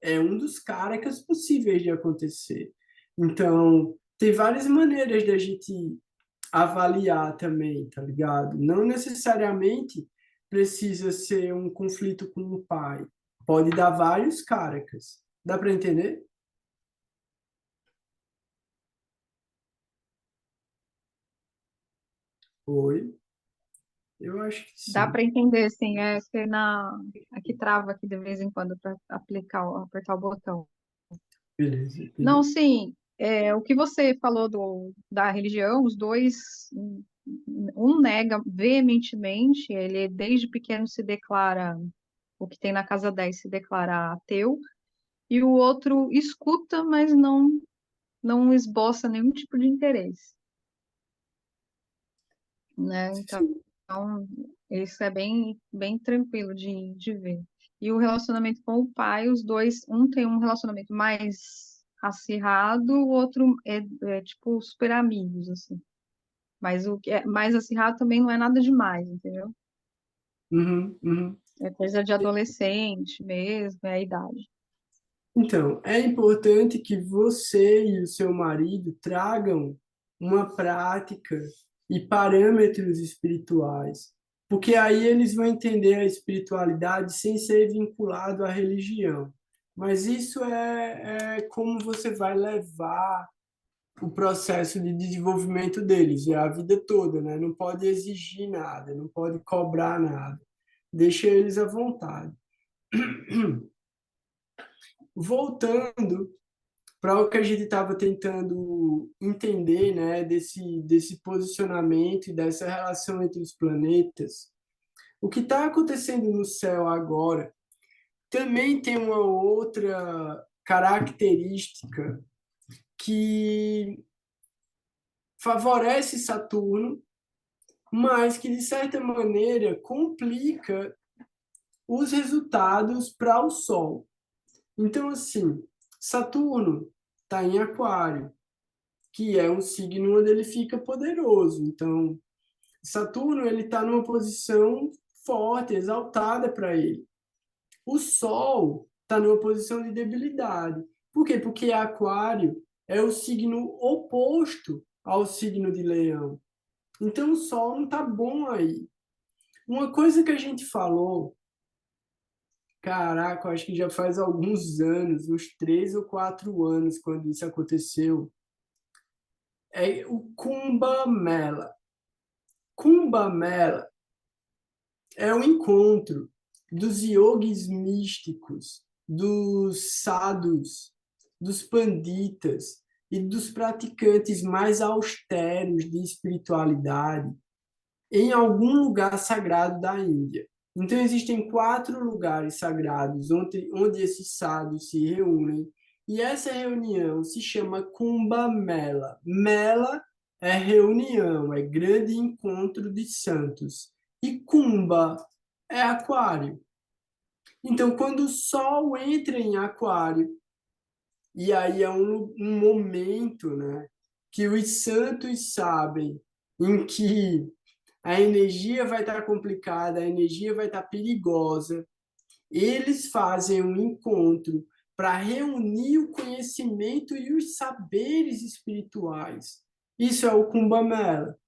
É um dos caracas possíveis de acontecer. Então, tem várias maneiras da gente avaliar também, tá ligado? Não necessariamente precisa ser um conflito com o pai. Pode dar vários caracas. Dá para entender? Oi? Eu acho que Dá sim. para entender, sim, é que aqui trava aqui de vez em quando para apertar o botão. Beleza, Não, beleza. sim, o que você falou da religião, os dois, um nega veementemente, ele desde pequeno se declara, o que tem na casa 10 se declara ateu, e o outro escuta, mas não esboça nenhum tipo de interesse, né? Então, Sim. isso é bem tranquilo de ver. E o relacionamento com o pai, os dois, um tem um relacionamento mais acirrado, o outro é tipo super amigos, assim. Mas o que é mais acirrado também não é nada demais, entendeu? Uhum, uhum. É coisa de adolescente mesmo, é a idade. Então, é importante que você e o seu marido tragam uma prática e parâmetros espirituais, porque aí eles vão entender a espiritualidade sem ser vinculado à religião. Mas isso é como você vai levar o processo de desenvolvimento deles, é a vida toda, né? Não pode exigir nada, não pode cobrar nada. Deixa eles à vontade. Voltando para o que a gente estava tentando entender, né, desse posicionamento e dessa relação entre os planetas, o que está acontecendo no céu agora também tem uma outra característica que favorece Saturno, mas que, de certa maneira, complica os resultados para o Sol. Então, assim, Saturno está em Aquário, que é um signo onde ele fica poderoso. Então, Saturno ele está numa posição forte, exaltada para ele. O Sol está numa posição de debilidade. Por quê? Porque Aquário é o signo oposto ao signo de Leão. Então, o Sol não está bom aí. Uma coisa que a gente falou, caraca, eu acho que já faz alguns anos, uns 3 ou 4 anos, quando isso aconteceu, é o Kumbh Mela. Kumbh Mela é o encontro dos yogis místicos, dos sadhus, dos panditas e dos praticantes mais austeros de espiritualidade em algum lugar sagrado da Índia. Então, existem 4 lugares sagrados onde esses sadhus se reúnem, e essa reunião se chama Kumbh Mela. Mela é reunião, é grande encontro de santos. E Kumbh é aquário. Então, quando o Sol entra em aquário, e aí é um momento, né, que os santos sabem em que a energia vai estar complicada, a energia vai estar perigosa, eles fazem um encontro para reunir o conhecimento e os saberes espirituais. Isso é o Kumbh Mela.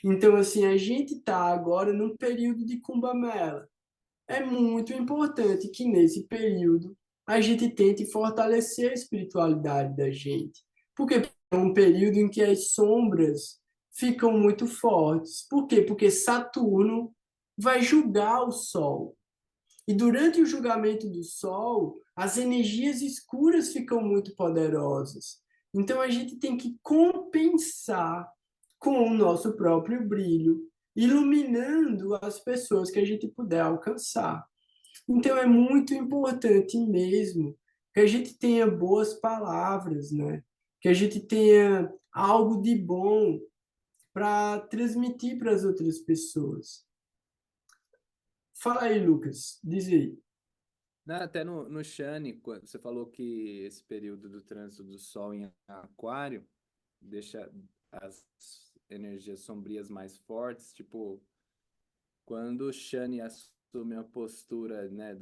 Então, assim, a gente está agora num período de Kumbh Mela. É muito importante que nesse período a gente tente fortalecer a espiritualidade da gente. Porque é um período em que as sombras ficam muito fortes. Por quê? Porque Saturno vai julgar o Sol. E durante o julgamento do Sol, as energias escuras ficam muito poderosas. Então a gente tem que compensar com o nosso próprio brilho, iluminando as pessoas que a gente puder alcançar. Então é muito importante mesmo que a gente tenha boas palavras, né? Que a gente tenha algo de bom para transmitir para as outras pessoas. Fala aí, Lucas, diz aí. Não, até no Shani, você falou que esse período do trânsito do Sol em Aquário deixa as energias sombrias mais fortes, tipo, quando o Shani assume a postura, né,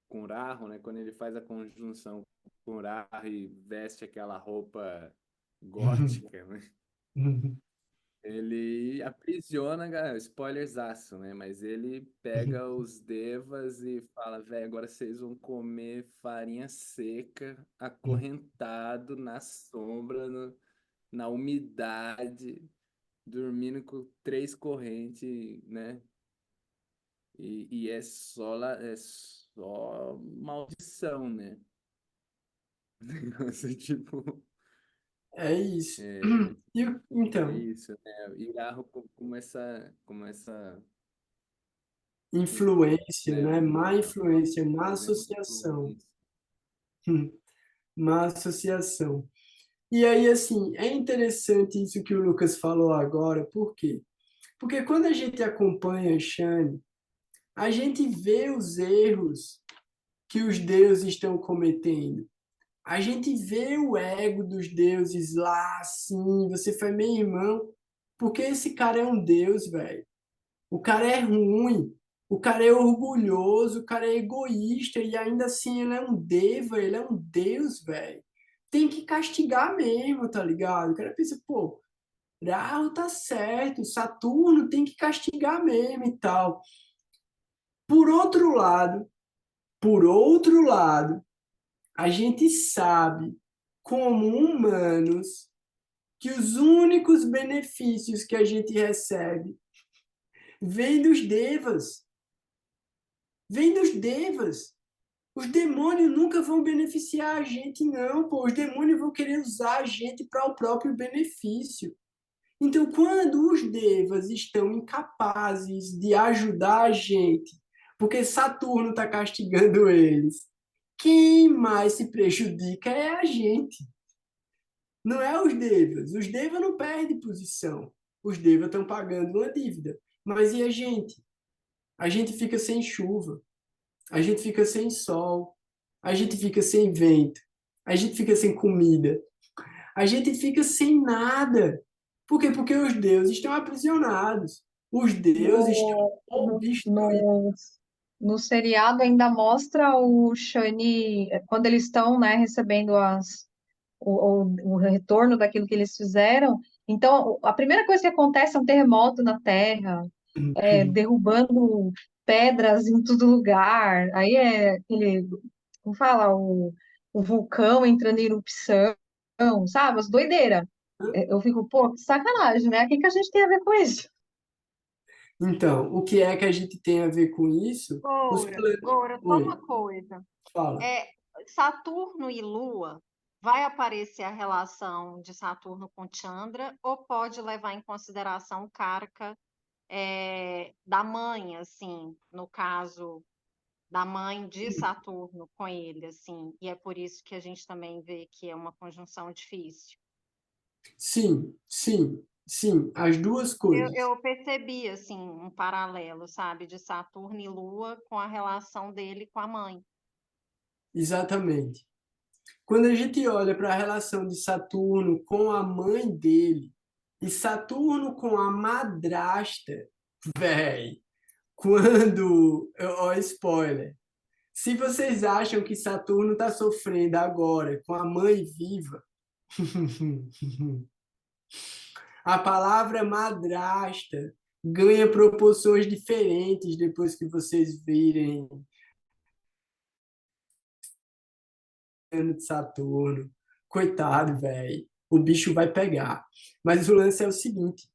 com Rahu, né, quando ele faz a conjunção com Rahu e veste aquela roupa gótica, né, ele aprisiona, spoilerzaço, né? Mas ele pega os devas e fala, velho, agora vocês vão comer farinha seca, acorrentado na sombra, na umidade, dormindo com 3 correntes, né? E é só maldição, né? Negócio tipo. É isso. É, é Então, isso, né? Iraho começa influência, né? né? Má influência, má Fazendo associação. influência. Má associação. E aí, assim, é interessante isso que o Lucas falou agora, por quê? Porque quando a gente acompanha a Shane, a gente vê os erros que os deuses estão cometendo. A gente vê o ego dos deuses lá, assim, você foi meu irmão, porque esse cara é um deus, velho. O cara é ruim, o cara é orgulhoso, o cara é egoísta e ainda assim ele é um deva, ele é um deus, velho. Tem que castigar mesmo, tá ligado? O cara pensa, pô, Rahu tá certo, Saturno tem que castigar mesmo e tal. Por outro lado, por outro lado, a gente sabe, como humanos, que os únicos benefícios que a gente recebe vêm dos devas. Vêm dos devas. Os demônios nunca vão beneficiar a gente, não, pô. Os demônios vão querer usar a gente para o próprio benefício. Então, quando os devas estão incapazes de ajudar a gente, porque Saturno está castigando eles, quem mais se prejudica é a gente. Não é os devas. Os devas não perdem posição. Os devas estão pagando uma dívida. Mas e a gente? A gente fica sem chuva. A gente fica sem sol. A gente fica sem vento. A gente fica sem comida. A gente fica sem nada. Por quê? Porque os deuses estão aprisionados. Os deuses estão No, no, obstruídos. no, no seriado ainda mostra o Shani, quando eles estão, né, recebendo o retorno daquilo que eles fizeram. Então, a primeira coisa que acontece é um terremoto na Terra, derrubando pedras em todo lugar. Aí é aquele, como fala, o vulcão entrando em erupção, sabe? As doideiras. Eu fico, pô, que sacanagem, né? O que que a gente tem a ver com isso? Então, o que é que a gente tem a ver com isso? Os planetas. Goura, só uma Oi, coisa. fala. É, Saturno e Lua, vai aparecer a relação de Saturno com Chandra ou pode levar em consideração o Karka da mãe, assim, no caso da mãe de Saturno com ele, assim, e é por isso que a gente também vê que é uma conjunção difícil. Sim, sim, sim, as duas coisas. Eu percebi, assim, um paralelo, sabe, de Saturno e Lua com a relação dele com a mãe. Exatamente. Quando a gente olha para a relação de Saturno com a mãe dele e Saturno com a madrasta, véi, quando, ó, spoiler, se vocês acham que Saturno está sofrendo agora com a mãe viva, a palavra madrasta ganha proporções diferentes depois que vocês virem ano de Saturno. Coitado, velho. O bicho vai pegar. Mas o lance é o seguinte: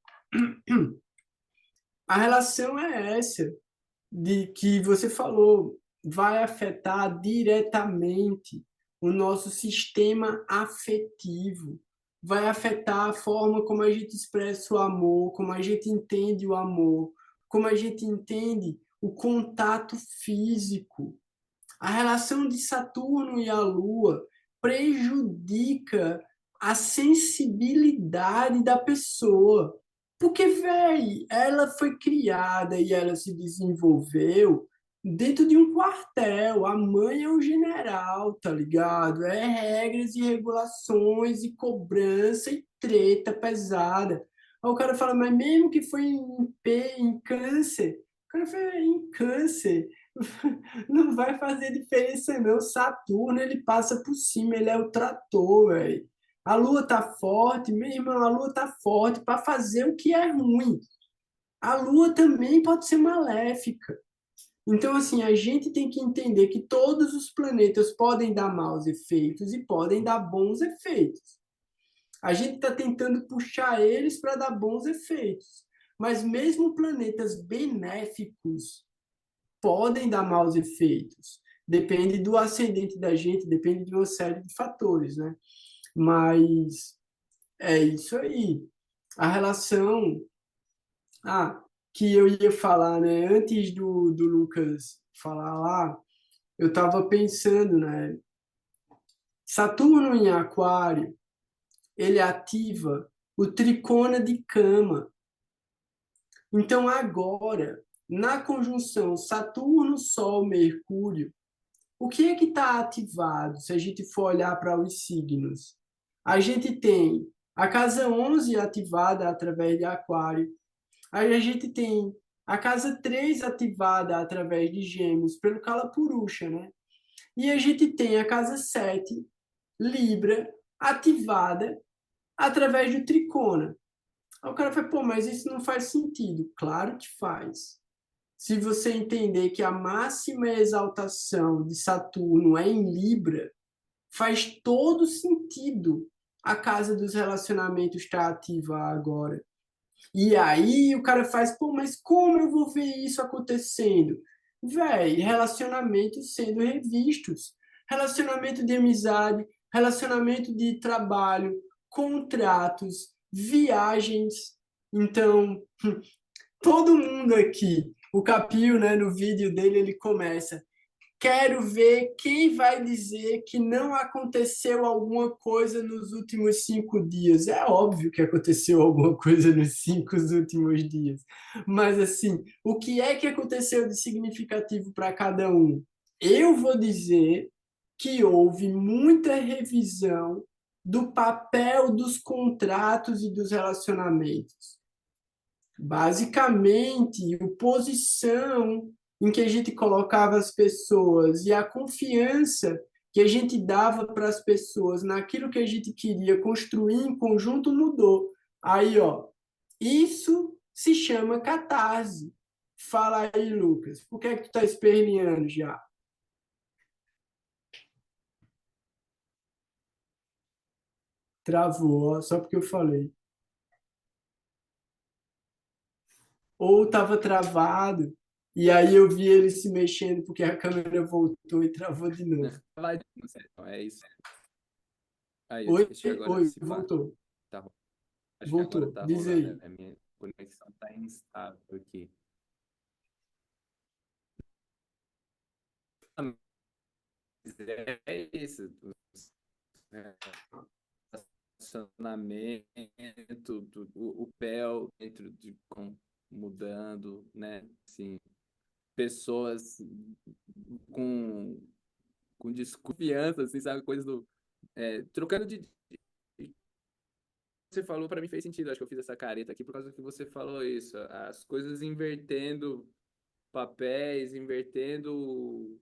a relação é essa, de que você falou, vai afetar diretamente o nosso sistema afetivo, vai afetar a forma como a gente expressa o amor, como a gente entende o amor, como a gente entende o contato físico. A relação de Saturno e a Lua prejudica a sensibilidade da pessoa. Porque, véi, ela foi criada e ela se desenvolveu dentro de um quartel. A mãe é o general, tá ligado? É regras e regulações e cobrança e treta pesada. Aí o cara fala, mas mesmo que foi em câncer, o cara foi em câncer. Não vai fazer diferença, não. Saturno, ele passa por cima, ele é o trator, velho. A Lua tá forte, meu irmão, a Lua tá forte para fazer o que é ruim. A Lua também pode ser maléfica. Então, assim, a gente tem que entender que todos os planetas podem dar maus efeitos e podem dar bons efeitos. A gente está tentando puxar eles para dar bons efeitos. Mas mesmo planetas benéficos podem dar maus efeitos. Depende do ascendente da gente, depende de uma série de fatores, né? Mas é isso aí. A relação que eu ia falar, né? Antes do Lucas falar lá, eu estava pensando, né? Saturno em Aquário, ele ativa o tricona de cama. Então, agora, na conjunção Saturno, Sol, Mercúrio, o que é que está ativado se a gente for olhar para os signos? A gente tem a casa 11 ativada através de Aquário, aí a gente tem a casa 3 ativada através de Gêmeos, pelo Kalapurusha, né? E a gente tem a casa 7, Libra, ativada através do Tricona. Aí o cara fala, pô, mas isso não faz sentido. Claro que faz. Se você entender que a máxima exaltação de Saturno é em Libra, faz todo sentido a casa dos relacionamentos estar ativa agora. E aí o cara faz, pô, mas como eu vou ver isso acontecendo? Véi, relacionamentos sendo revistos. Relacionamento de amizade, relacionamento de trabalho, contratos, viagens. Então, todo mundo aqui, o Capio, né, no vídeo dele, ele começa: quero ver quem vai dizer que não aconteceu alguma coisa nos últimos 5 dias. É óbvio que aconteceu alguma coisa nos 5 últimos dias. Mas, assim, o que é que aconteceu de significativo para cada um? Eu vou dizer que houve muita revisão do papel dos contratos e dos relacionamentos. Basicamente, a posição em que a gente colocava as pessoas e a confiança que a gente dava para as pessoas naquilo que a gente queria construir em conjunto mudou. Aí, ó, isso se chama catarse. Fala aí, Lucas, por que é que tu está esperneando já? Travou, ó, só porque eu falei. Ou estava travado, e aí eu vi ele se mexendo porque a câmera voltou e travou de novo. Não sei, então é isso. Aí, Oi, acho que agora oi, se pá. voltou, Tá, acho que agora voltou, tá diz rolando. aí. A minha conexão tá instável aqui. Mas é isso. É, Relacionamento, o PEL dentro de mudando, né? Assim, pessoas com desconfiança, assim, sabe? Coisa do Trocando você falou, para mim fez sentido. Acho que eu fiz essa careta aqui por causa que você falou isso. As coisas invertendo papéis, invertendo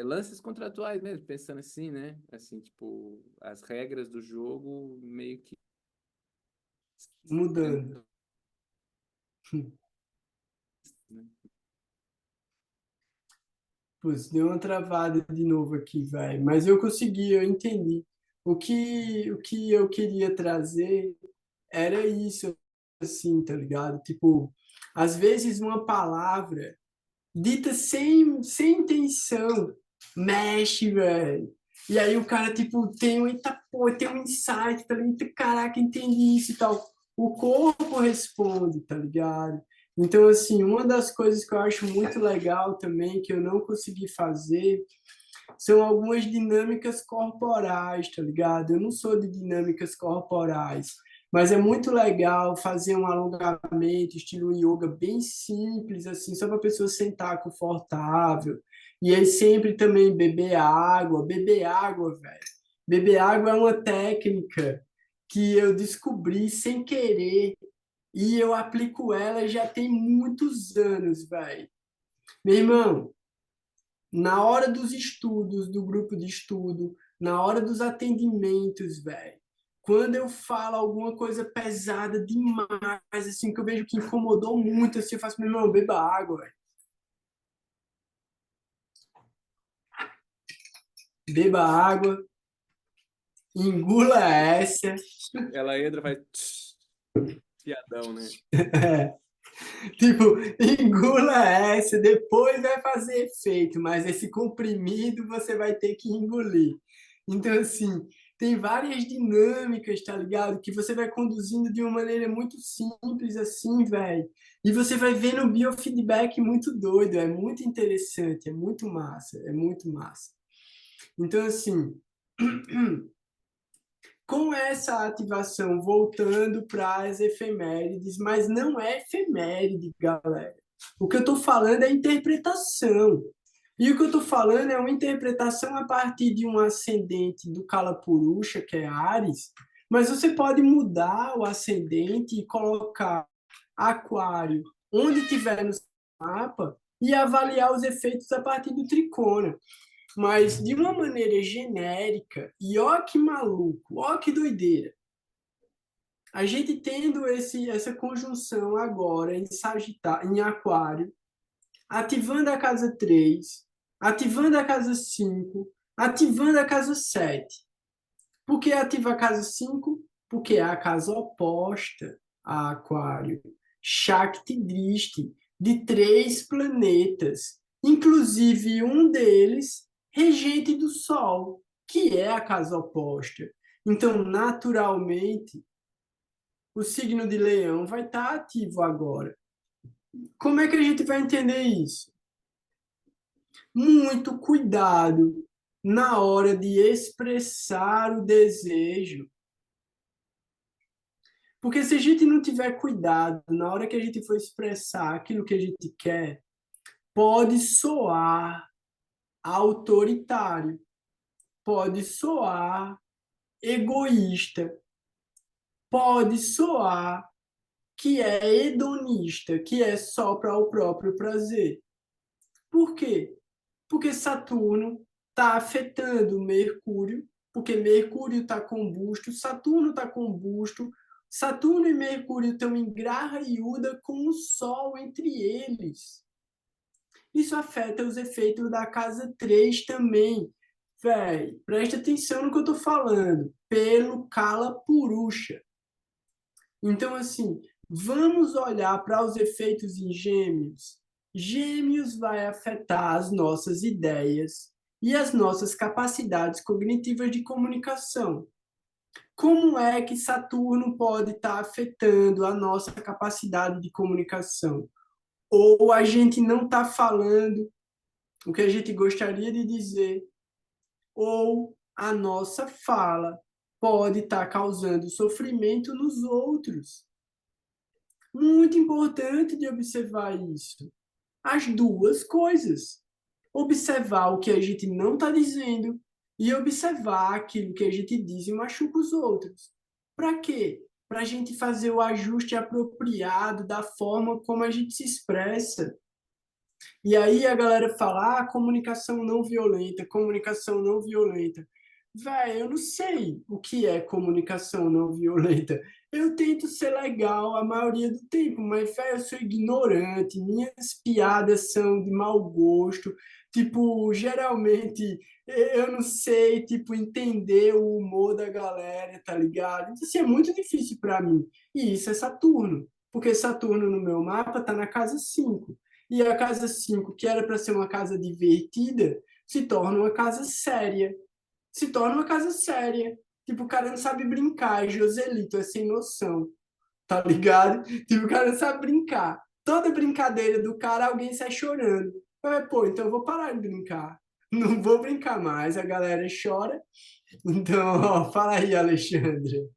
lances contratuais mesmo, pensando assim, né? Assim, tipo, as regras do jogo meio que Mudando. né? Putz, deu uma travada de novo aqui, velho. Mas eu consegui, eu entendi. O que eu queria trazer era isso, assim, tá ligado? Tipo, às vezes uma palavra dita sem intenção mexe, velho. E aí o cara, tipo, tem um insight, tá ligado? Eita, caraca, entendi isso e tal. O corpo responde, tá ligado? Então, assim, uma das coisas que eu acho muito legal também, que eu não consegui fazer, são algumas dinâmicas corporais, tá ligado? Eu não sou de dinâmicas corporais, mas é muito legal fazer um alongamento, estilo yoga, bem simples, assim, só para a pessoa sentar confortável. E aí sempre também beber água. Beber água, velho. Beber água é uma técnica que eu descobri sem querer e eu aplico ela já tem muitos anos, velho. Meu irmão, na hora dos estudos, do grupo de estudo, na hora dos atendimentos, velho. Quando eu falo alguma coisa pesada demais, assim, que eu vejo que incomodou muito, assim, eu faço, meu irmão, beba água, velho. Beba água, engula essa. Ela entra e faz piadão, né? Tipo, engula essa, depois vai fazer efeito, mas esse comprimido você vai ter que engolir. Então, assim, tem várias dinâmicas, tá ligado? Que você vai conduzindo de uma maneira muito simples, assim, velho. E você vai vendo um biofeedback muito doido, é muito interessante, é muito massa, é muito massa. Então, assim, com essa ativação voltando para as efemérides, mas não é efeméride, galera. O que eu estou falando é interpretação. E o que eu estou falando é uma interpretação a partir de um ascendente do Kalapurusha, que é Áries, mas você pode mudar o ascendente e colocar Aquário onde tiver no mapa e avaliar os efeitos a partir do tricônio. Mas de uma maneira genérica, e ó que maluco, ó que doideira. A gente tendo essa conjunção agora em Sagitário, em Aquário, ativando a casa 3, ativando a casa 5, ativando a casa 7. Por que ativa a casa 5? Porque é a casa oposta a Aquário. Shakti Drishti, de 3 planetas, inclusive um deles regente do Sol, que é a casa oposta. Então, naturalmente, o signo de Leão vai estar ativo agora. Como é que a gente vai entender isso? Muito cuidado na hora de expressar o desejo. Porque se a gente não tiver cuidado na hora que a gente for expressar aquilo que a gente quer, pode soar autoritário, pode soar egoísta, pode soar que é hedonista, que é só para o próprio prazer. Por quê? Porque Saturno está afetando Mercúrio, porque Mercúrio está combusto, Saturno está combusto, Saturno e Mercúrio estão em Graha e Uda com o Sol entre eles. Isso afeta os efeitos da casa 3 também. Véi, presta atenção no que eu estou falando. Pelo Kala Purusha. Então, assim, vamos olhar para os efeitos em Gêmeos. Gêmeos vai afetar as nossas ideias e as nossas capacidades cognitivas de comunicação. Como é que Saturno pode estar afetando a nossa capacidade de comunicação? Ou a gente não está falando o que a gente gostaria de dizer, ou a nossa fala pode estar causando sofrimento nos outros. Muito importante de observar isso. As duas coisas. Observar o que a gente não está dizendo e observar aquilo que a gente diz e machuca os outros. Para quê? Para a gente fazer o ajuste apropriado da forma como a gente se expressa. E aí a galera fala, comunicação não violenta, comunicação não violenta. Véi, eu não sei o que é comunicação não violenta. Eu tento ser legal a maioria do tempo, mas, véi, eu sou ignorante, minhas piadas são de mau gosto. Tipo, geralmente eu não sei, tipo, entender o humor da galera, tá ligado? Então, assim, é muito difícil para mim. E isso é Saturno, porque Saturno no meu mapa tá na casa 5. E a casa 5, que era para ser uma casa divertida, se torna uma casa séria. Se torna uma casa séria. Tipo, o cara não sabe brincar, é Joselito, é sem noção, tá ligado? Tipo, o cara não sabe brincar. Toda brincadeira do cara, alguém sai chorando. Pô, então eu vou parar de brincar. Não vou brincar mais, a galera chora. Então, ó, fala aí, Alexandre.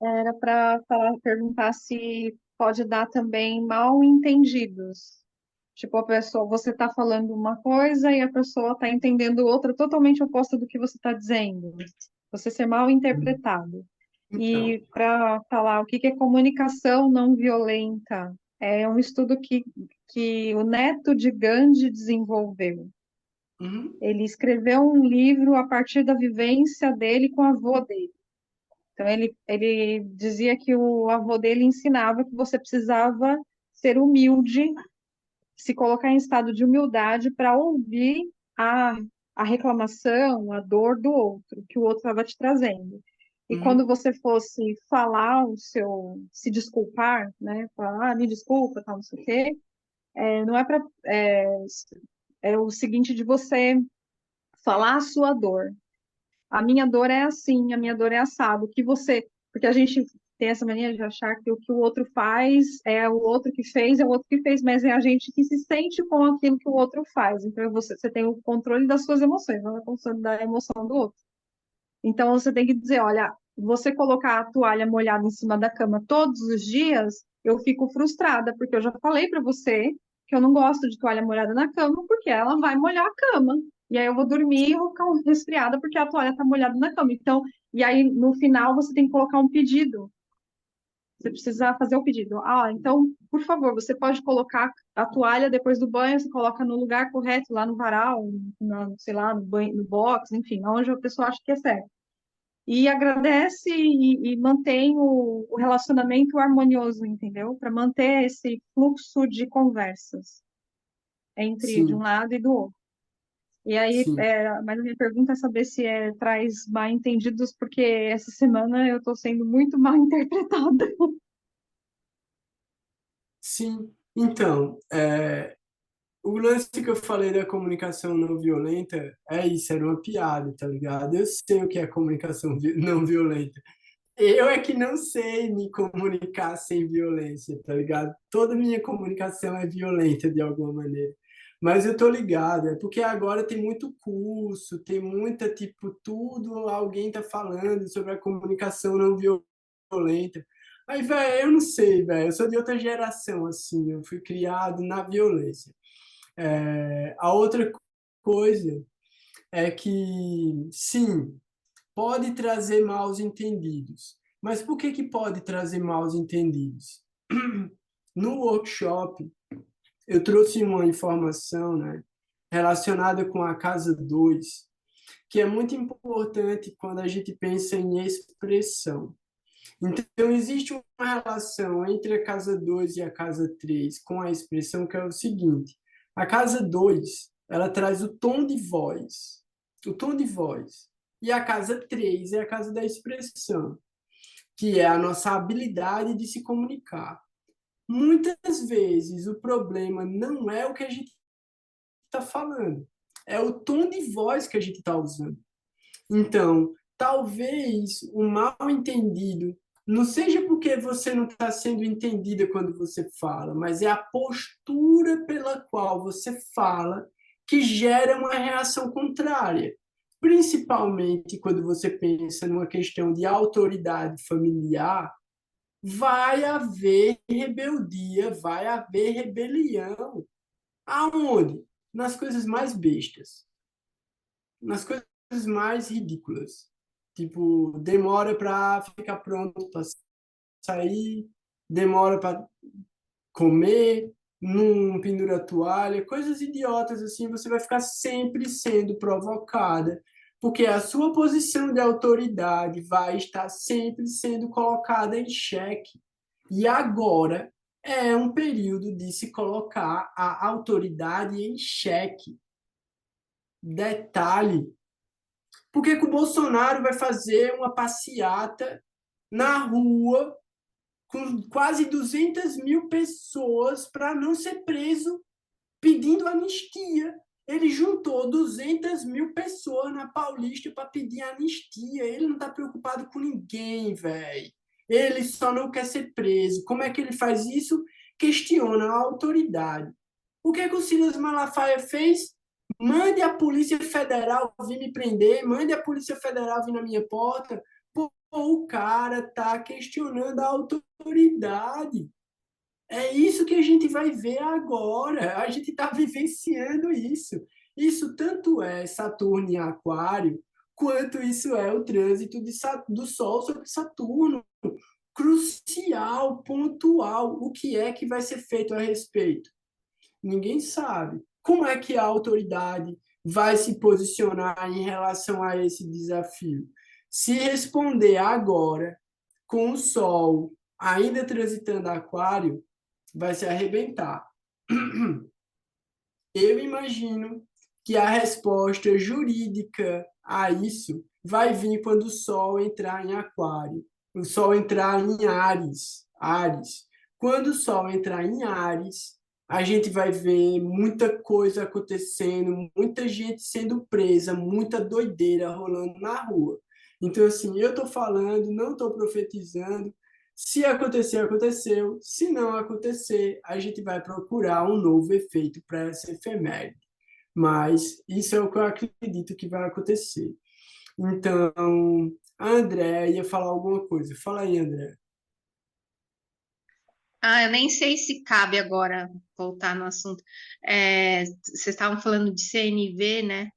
Era para perguntar se pode dar também mal entendidos. Tipo, a pessoa, você está falando uma coisa e a pessoa está entendendo outra totalmente oposta do que você está dizendo. Você ser mal interpretado. Então, E para falar o que que é comunicação não violenta, é um estudo que o neto de Gandhi desenvolveu. uhum, Ele escreveu um livro a partir da vivência dele com o avô dele. Então, ele dizia que o avô dele ensinava que você precisava ser humilde, se colocar em estado de humildade para ouvir a, a reclamação, a dor do outro, que o outro estava te trazendo. E quando uhum, você fosse falar se desculpar, né, falar, me desculpa, tal, não sei o quê, não é para, é o seguinte de você falar a sua dor. A minha dor é assim, a minha dor é assado. O que você. Porque a gente tem essa mania de achar que o que o outro faz é o outro que fez, é o outro que fez, mas é a gente que se sente com aquilo que o outro faz. Então você tem o controle das suas emoções, não é o controle da emoção do outro. Então você tem que dizer: olha, você colocar a toalha molhada em cima da cama todos os dias, eu fico frustrada, porque eu já falei para você que eu não gosto de toalha molhada na cama, porque ela vai molhar a cama. E aí eu vou dormir e vou ficar resfriada porque a toalha está molhada na cama. Então, e aí no final você tem que colocar um pedido. Você precisa fazer o pedido. Então, por favor, você pode colocar a toalha depois do banho, você coloca no lugar correto, lá no varal, sei lá, no banho, no box, enfim, onde a pessoa acha que é certo. E agradece e mantém o relacionamento harmonioso, entendeu? Para manter esse fluxo de conversas entre de um sim, lado e do outro. E aí, sim. mas a minha pergunta é saber se traz mal entendidos, porque essa semana eu estou sendo muito mal interpretada. Sim, então, o lance que eu falei da comunicação não violenta é isso, era uma piada, tá ligado? Eu sei o que é comunicação não violenta. Eu é que não sei me comunicar sem violência, tá ligado? Toda minha comunicação é violenta de alguma maneira. Mas eu tô ligado, é porque agora tem muito curso, tem muita, tipo, tudo alguém tá falando sobre a comunicação não violenta. Aí, velho, eu não sei, velho, eu sou de outra geração, assim, eu fui criado na violência. A outra coisa é que, sim, pode trazer maus entendidos. Mas por que que pode trazer maus entendidos? No workshop, eu trouxe uma informação, né, relacionada com a casa 2, que é muito importante quando a gente pensa em expressão. Então, existe uma relação entre a casa 2 e a casa 3 com a expressão que é o seguinte: a casa 2 ela traz o tom de voz, o tom de voz. E a casa 3 é a casa da expressão, que é a nossa habilidade de se comunicar. Muitas vezes o problema não é o que a gente está falando, é o tom de voz que a gente está usando. Então, talvez o mal entendido não seja porque você não está sendo entendida quando você fala, mas é a postura pela qual você fala que gera uma reação contrária. Principalmente quando você pensa numa questão de autoridade familiar, vai haver rebeldia, vai haver rebelião. Aonde? Nas coisas mais bestas, nas coisas mais ridículas. Tipo, demora para ficar pronto para sair, demora para comer, não pendura a toalha, coisas idiotas assim, você vai ficar sempre sendo provocada, porque a sua posição de autoridade vai estar sempre sendo colocada em xeque. E agora é um período de se colocar a autoridade em xeque. Detalhe, por que que o Bolsonaro vai fazer uma passeata na rua com quase 200 mil pessoas para não ser preso pedindo anistia? Ele juntou 200 mil pessoas na Paulista para pedir anistia. Ele não está preocupado com ninguém, velho. Ele só não quer ser preso. Como é que ele faz isso? Questiona a autoridade. O que que o Silas Malafaia fez? Mande a Polícia Federal vir me prender, mande a Polícia Federal vir na minha porta. Pô, o cara tá questionando a autoridade. É isso que a gente vai ver agora. A gente está vivenciando isso. Isso tanto é Saturno em Aquário, quanto isso é o trânsito do Sol sobre Saturno. Crucial, pontual. O que é que vai ser feito a respeito? Ninguém sabe. Como é que a autoridade vai se posicionar em relação a esse desafio? Se responder agora, com o Sol ainda transitando Aquário, vai se arrebentar. Eu imagino que a resposta jurídica a isso vai vir quando o Sol entrar em Aquário, o Sol entrar em Áries. Áries. Quando o Sol entrar em Áries, a gente vai ver muita coisa acontecendo, muita gente sendo presa, muita doideira rolando na rua. Então, assim, eu estou falando, não estou profetizando. Se acontecer, aconteceu. Se não acontecer, a gente vai procurar um novo efeito para essa efeméride. Mas isso é o que eu acredito que vai acontecer. Então, a André ia falar alguma coisa. Fala aí, André. Ah, eu nem sei se cabe agora voltar no assunto. Vocês estavam falando de CNV, né?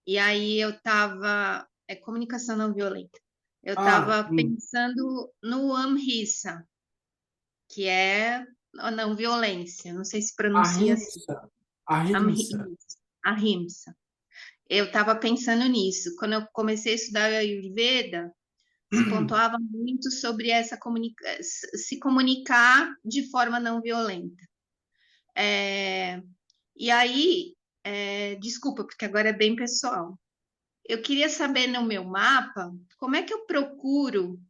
E aí eu estava. É comunicação não violenta. Eu Ah, estava pensando no AMRISA, que é a não violência. Não sei se pronuncia assim. Ahimsa. Ahimsa. ARIMSA. Eu estava pensando nisso. Quando eu comecei a estudar Ayurveda, se pontuava muito sobre se comunicar de forma não violenta. E aí, desculpa, porque agora é bem pessoal. Eu queria saber no meu mapa como é que eu procuro.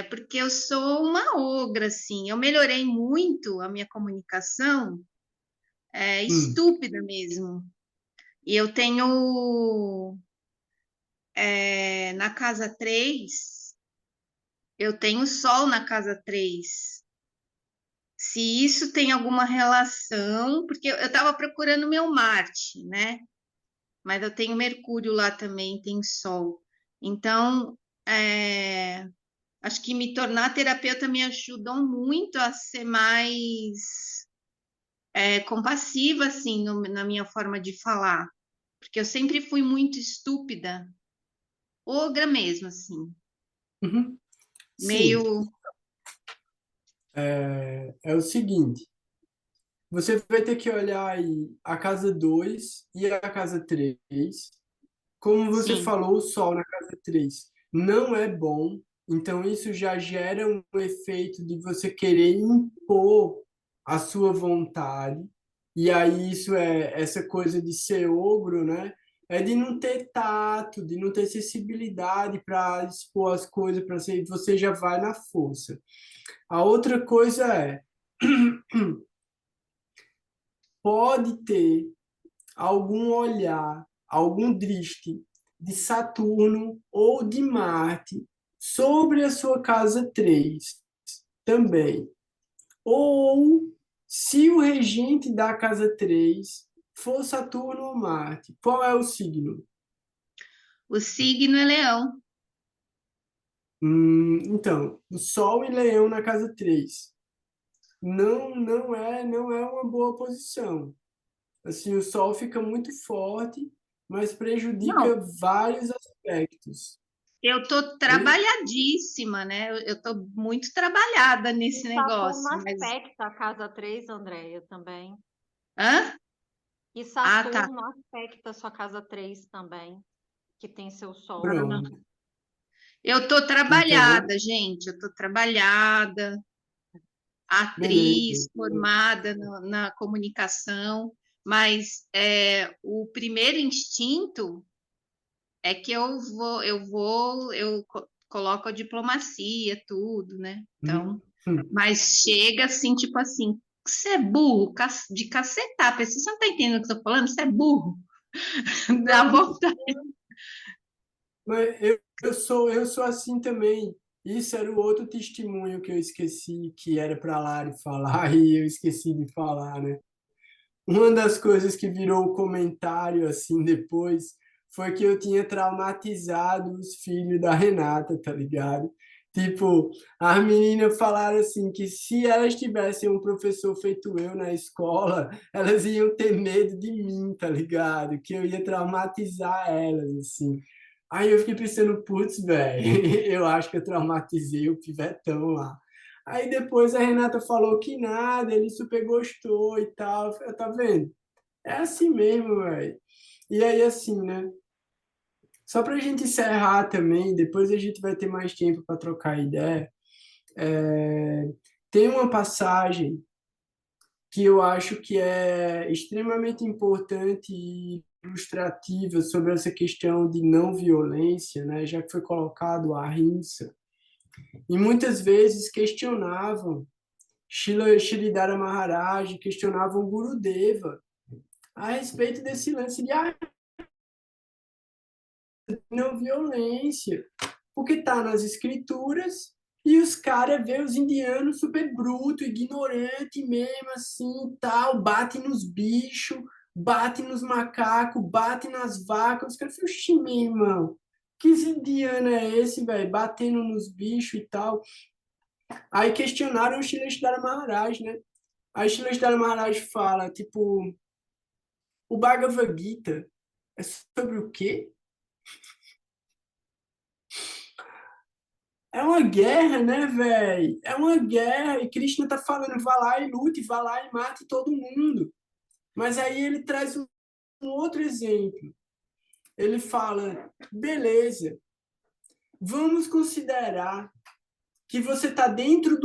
Porque eu sou uma ogra, assim. Eu melhorei muito a minha comunicação, estúpida mesmo. E eu tenho na casa 3, eu tenho Sol na casa 3. Se isso tem alguma relação, porque eu estava procurando meu Marte, né? Mas eu tenho Mercúrio lá também, tem Sol. Então, acho que me tornar terapeuta me ajudou muito a ser mais compassiva, assim, na minha forma de falar. Porque eu sempre fui muito estúpida, ogra mesmo, assim. Uhum. Sim, Meio. é o seguinte. Você vai ter que olhar aí a casa 2 e a casa 3. Como você Sim. falou, o Sol na casa 3 não é bom, então isso já gera um efeito de você querer impor a sua vontade, e aí isso é essa coisa de ser ogro, né? É de não ter tato, de não ter sensibilidade para expor as coisas, para você já vai na força. A outra coisa é, pode ter algum olhar, algum driste de Saturno ou de Marte sobre a sua casa 3 também. Ou se o regente da casa 3 for Saturno ou Marte, qual é o signo? O signo é Leão. Então, o Sol e Leão na casa 3. Não é uma boa posição. Assim, o Sol fica muito forte, mas prejudica Não, vários aspectos. eu tô Oi? trabalhadíssima, né? Eu tô muito trabalhada E nesse Saturno negócio, mas... aspecta a casa 3, Andréia, também. Hã? E Ah, tá. Saturno aspecta a sua casa 3 também, que tem seu Sol. Pronto. Eu tô Então, trabalhada, gente. Eu tô trabalhada, beleza. atriz, formada na comunicação, mas o primeiro instinto é que eu coloco a diplomacia, tudo, né? Então, Hum, hum. mas chega assim, tipo assim, você é burro, de cacetar, você não tá entendendo o que eu tô falando? Você é burro. Dá Não, vontade. mas eu sou assim também. Isso era o outro testemunho que eu esqueci, que era para Lari falar, e eu esqueci de falar, né? Uma das coisas que virou comentário assim depois foi que eu tinha traumatizado os filhos da Renata, tá ligado? Tipo, as meninas falaram assim que se elas tivessem um professor feito eu na escola, elas iam ter medo de mim, tá ligado? Que eu ia traumatizar elas, assim. Aí eu fiquei pensando, putz, velho, eu acho que eu traumatizei o pivetão lá. Aí depois a Renata falou que nada, ele super gostou e tal. Eu falei, tá vendo? É assim mesmo, velho. E aí, assim, né? Só pra gente encerrar também, depois a gente vai ter mais tempo para trocar ideia. é, Tem uma passagem que eu acho que é extremamente importante e ilustrativa sobre essa questão de não violência, né? Já que foi colocado a ahimsa. E muitas vezes questionavam Sridhara Maharaj, questionavam Gurudeva a respeito desse lance de não violência, porque está nas escrituras e os caras vê os indianos super bruto, ignorante mesmo, assim, tal, bate nos bichos, bate nos macacos, bate nas vacas. Os caras falam, oxi, meu irmão, que indiano é esse, velho, batendo nos bichos e tal. Aí questionaram o Sridhara Maharaj, né? Aí Sridhara Maharaj fala, tipo, o Bhagavad Gita é sobre o quê? É uma guerra, né, velho? É uma guerra e Krishna tá falando, vá lá e lute, vá lá e mate todo mundo. Mas aí ele traz um outro exemplo. Ele fala, beleza, vamos considerar que você está dentro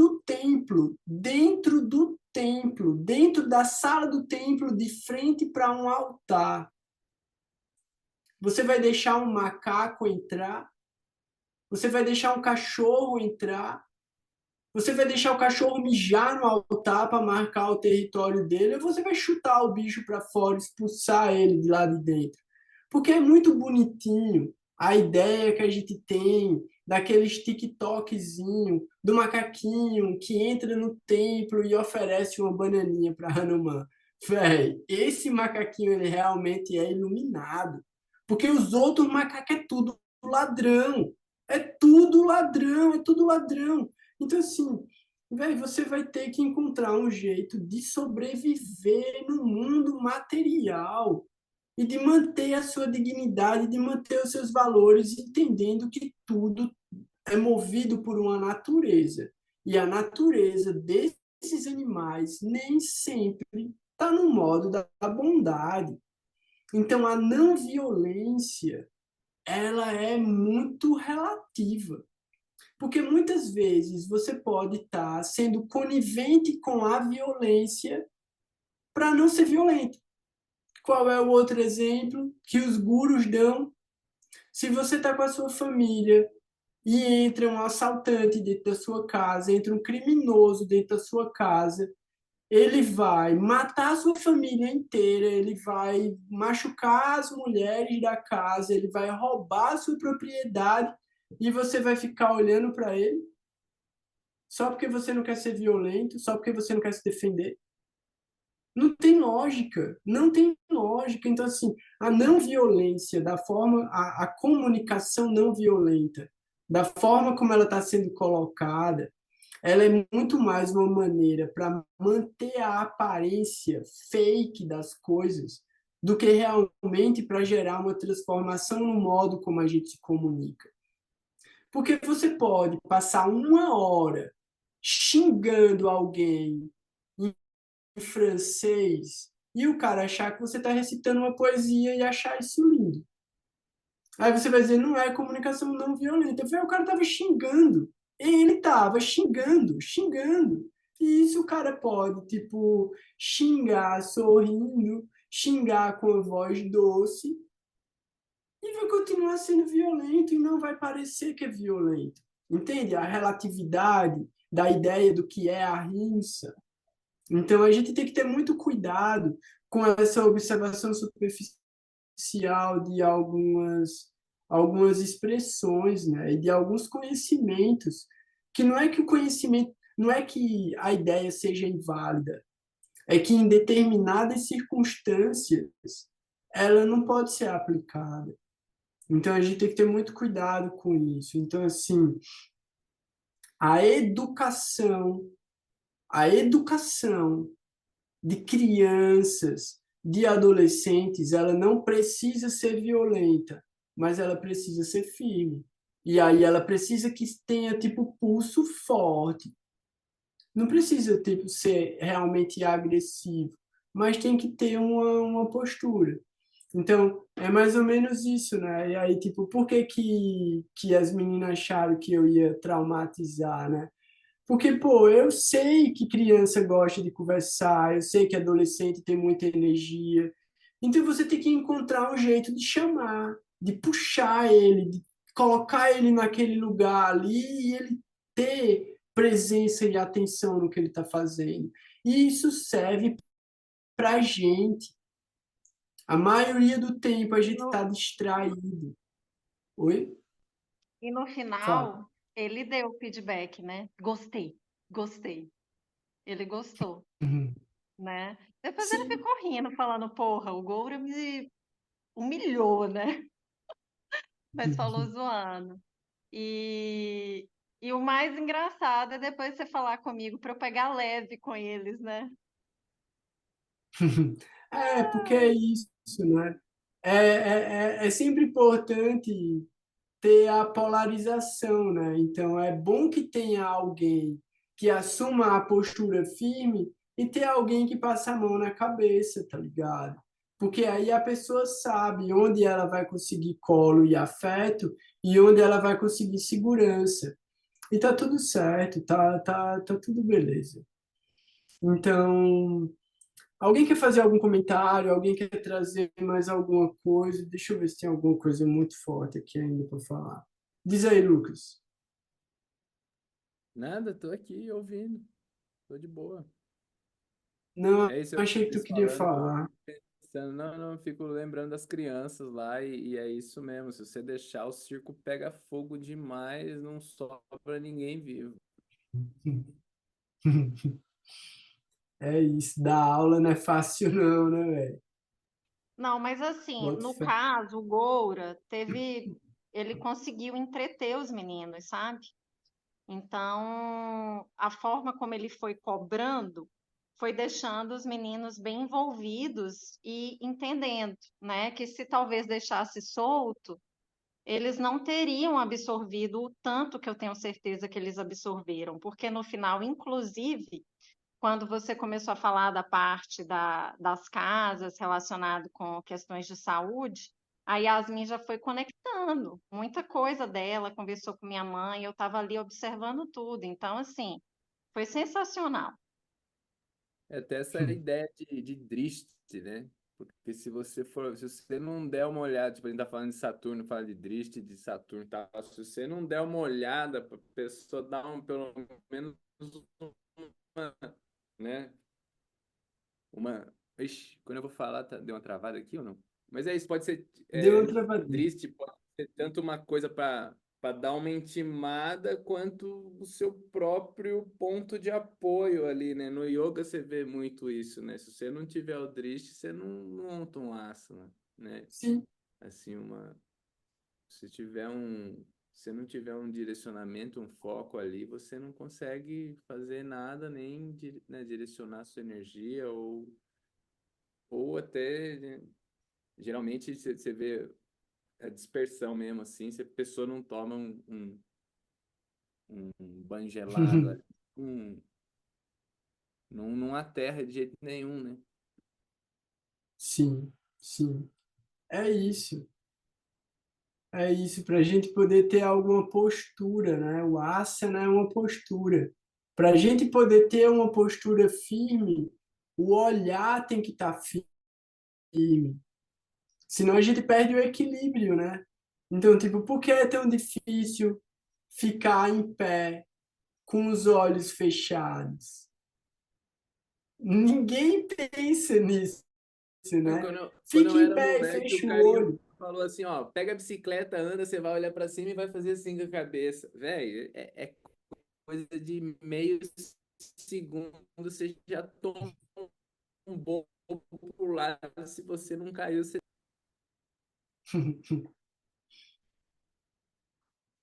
da sala do templo, de frente para um altar. Você vai deixar um macaco entrar? Você vai deixar um cachorro entrar? Você vai deixar o cachorro mijar no altar para marcar o território dele, ou você vai chutar o bicho para fora, expulsar ele de lá de dentro? Porque é muito bonitinho a ideia que a gente tem daqueles TikTokzinho, do macaquinho que entra no templo e oferece uma bananinha para Hanuman. Véi, esse macaquinho ele realmente é iluminado. Porque os outros macacos é tudo ladrão. É tudo ladrão, é tudo ladrão. Então, assim, velho, você vai ter que encontrar um jeito de sobreviver no mundo material e de manter a sua dignidade, de manter os seus valores, entendendo que tudo é movido por uma natureza. E a natureza desses animais nem sempre está no modo da bondade. Então, a não violência, ela é muito relativa. Porque muitas vezes você pode estar sendo conivente com a violência para não ser violento. Qual é o outro exemplo que os gurus dão? Se você está com a sua família e entra um assaltante dentro da sua casa, entra um criminoso dentro da sua casa, ele vai matar a sua família inteira, ele vai machucar as mulheres da casa, ele vai roubar a sua propriedade e você vai ficar olhando para ele só porque você não quer ser violento, só porque você não quer se defender. Não tem lógica, não tem lógica. Então, assim, a não violência, da forma, a comunicação não violenta, da forma como ela está sendo colocada, ela é muito mais uma maneira para manter a aparência fake das coisas do que realmente para gerar uma transformação no modo como a gente se comunica. Porque você pode passar 1 hora xingando alguém em francês e o cara achar que você está recitando uma poesia e achar isso lindo. Aí você vai dizer, não é comunicação não violenta. Eu falei, o cara estava xingando. Ele estava xingando, xingando. E isso o cara pode, tipo, xingar sorrindo, xingar com a voz doce, e vai continuar sendo violento e não vai parecer que é violento. Entende? A relatividade da ideia do que é a rinça. Então, a gente tem que ter muito cuidado com essa observação superficial de algumas expressões, né? E de alguns conhecimentos, que não é que o conhecimento, não é que a ideia seja inválida, é que em determinadas circunstâncias ela não pode ser aplicada. Então, a gente tem que ter muito cuidado com isso. Então, assim, a educação, a educação de crianças, de adolescentes, ela não precisa ser violenta, mas ela precisa ser firme. E aí ela precisa que tenha, tipo, pulso forte. Não precisa, tipo, ser realmente agressivo, mas tem que ter uma postura. Então, é mais ou menos isso, né? E aí, tipo, por que as meninas acharam que eu ia traumatizar, né? Porque, pô, eu sei que criança gosta de conversar, eu sei que adolescente tem muita energia. Então, você tem que encontrar um jeito de chamar, de puxar ele, de colocar ele naquele lugar ali e ele ter presença e atenção no que ele está fazendo. E isso serve para a gente. A maioria do tempo a gente está No- distraído. Oi? e no Fala. final, ele deu o feedback, né? Gostei, gostei. Ele gostou, Uhum. né? Depois ele Sim. ficou rindo, falando, porra, o Goura me humilhou, né? Mas falou zoando. E, e o mais engraçado é depois você falar comigo para eu pegar leve com eles, né? É, porque é isso, né? É sempre importante ter a polarização, né? Então, é bom que tenha alguém que assuma a postura firme e ter alguém que passa a mão na cabeça, tá ligado? Porque aí a pessoa sabe onde ela vai conseguir colo e afeto e onde ela vai conseguir segurança. E tá tudo certo, tá tudo beleza. Então, alguém quer fazer algum comentário? Alguém quer trazer mais alguma coisa? Deixa eu ver se tem alguma coisa muito forte aqui ainda para falar. Diz aí, Lucas. Nada, tô aqui ouvindo. Tô de boa. Não, É isso, eu achei que tu fiz queria falando, falar. pensando, não, eu fico lembrando das crianças lá e é isso mesmo. Se você deixar, o circo pega fogo demais, não sobra ninguém vivo. É isso, dar aula não é fácil não, né, velho? Não, mas assim, Bota no fé. caso, o Goura ele conseguiu entreter os meninos, sabe? Então, a forma como ele foi cobrando foi deixando os meninos bem envolvidos e entendendo, né, que se talvez deixasse solto, eles não teriam absorvido o tanto que eu tenho certeza que eles absorveram, porque no final, inclusive, quando você começou a falar da parte das casas relacionado com questões de saúde, a Yasmin já foi conectando muita coisa dela, conversou com minha mãe, eu estava ali observando tudo. Então, assim, foi sensacional. É até essa ideia de Drist, né? Porque se você não der uma olhada, tipo, a gente tá falando de Saturno, fala de Drist, de Saturno e tal, se você não der uma olhada para a pessoa dar pelo menos uma, né? Ixi, quando eu vou falar, deu uma travada aqui ou não? Mas é isso, pode ser Deu uma travadinha. triste, pode ser tanto uma coisa para dar uma intimada, quanto o seu próprio ponto de apoio ali, né? No yoga você vê muito isso, né? Se você não tiver o drishti, você não monta um asana, né? Sim. Assim, se tiver um você não tiver um direcionamento, um foco ali, você não consegue fazer nada, nem né, direcionar sua energia, ou até, né, geralmente, você vê a dispersão mesmo, assim, se a pessoa não toma um banho gelado, ali, não aterra de jeito nenhum, né? Sim, sim. É isso. É isso, para a gente poder ter alguma postura, né? O asana é uma postura. Para a gente poder ter uma postura firme, o olhar tem que estar firme. Senão a gente perde o equilíbrio, né? Então, tipo, por que é tão difícil ficar em pé com os olhos fechados? Ninguém pensa nisso, Não, né? quando eu Fique em era pé e moleque, o feche o carinha olho. falou assim, ó, pega a bicicleta, anda, você vai olhar pra cima e vai fazer assim com a cabeça. Velho, é coisa de meio segundo, você já toma um bom pro lado, se você não caiu, você...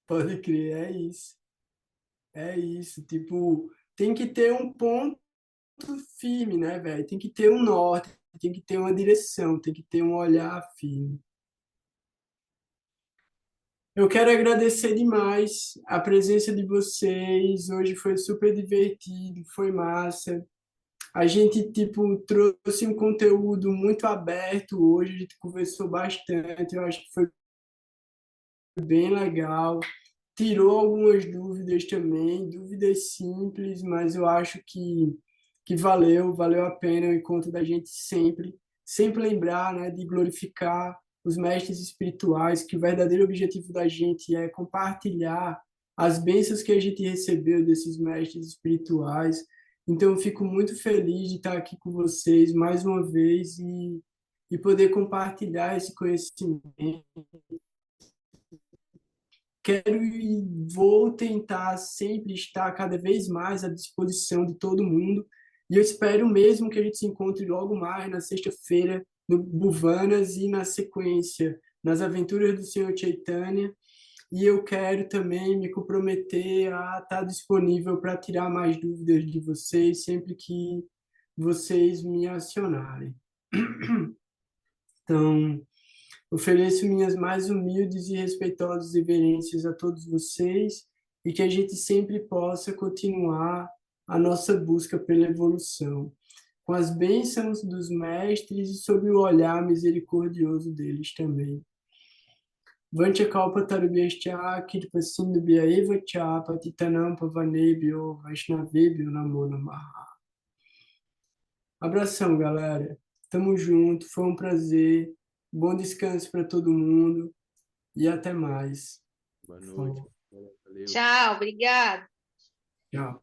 Pode crer, é isso. É isso. Tipo, tem que ter um ponto firme, né, velho? Tem que ter um norte, tem que ter uma direção, tem que ter um olhar firme. Eu quero agradecer demais a presença de vocês. Hoje foi super divertido, foi massa. A gente, tipo, trouxe um conteúdo muito aberto hoje, a gente conversou bastante, eu acho que foi bem legal. Tirou algumas dúvidas também, dúvidas simples, mas eu acho que valeu a pena o encontro da gente sempre lembrar, né, de glorificar os mestres espirituais, que o verdadeiro objetivo da gente é compartilhar as bênçãos que a gente recebeu desses mestres espirituais. Então, eu fico muito feliz de estar aqui com vocês mais uma vez e poder compartilhar esse conhecimento. Quero e vou tentar sempre estar cada vez mais à disposição de todo mundo. E eu espero mesmo que a gente se encontre logo mais na sexta-feira no Buvanas e na sequência nas Aventuras do Senhor Chaitanya. E eu quero também me comprometer a estar disponível para tirar mais dúvidas de vocês sempre que vocês me acionarem. Então, ofereço minhas mais humildes e respeitosas reverências a todos vocês e que a gente sempre possa continuar a nossa busca pela evolução, com as bênçãos dos mestres e sob o olhar misericordioso deles também. Vancha kalpa tarubhyascha kirpa sindhubhya eva cha patitanam pavanebhyo vaishnavebhyo namo namaha. Abração, galera. Tamo junto, foi um prazer. Bom descanso para todo mundo e até mais. Boa noite. Valeu. Tchau, obrigada. Tchau.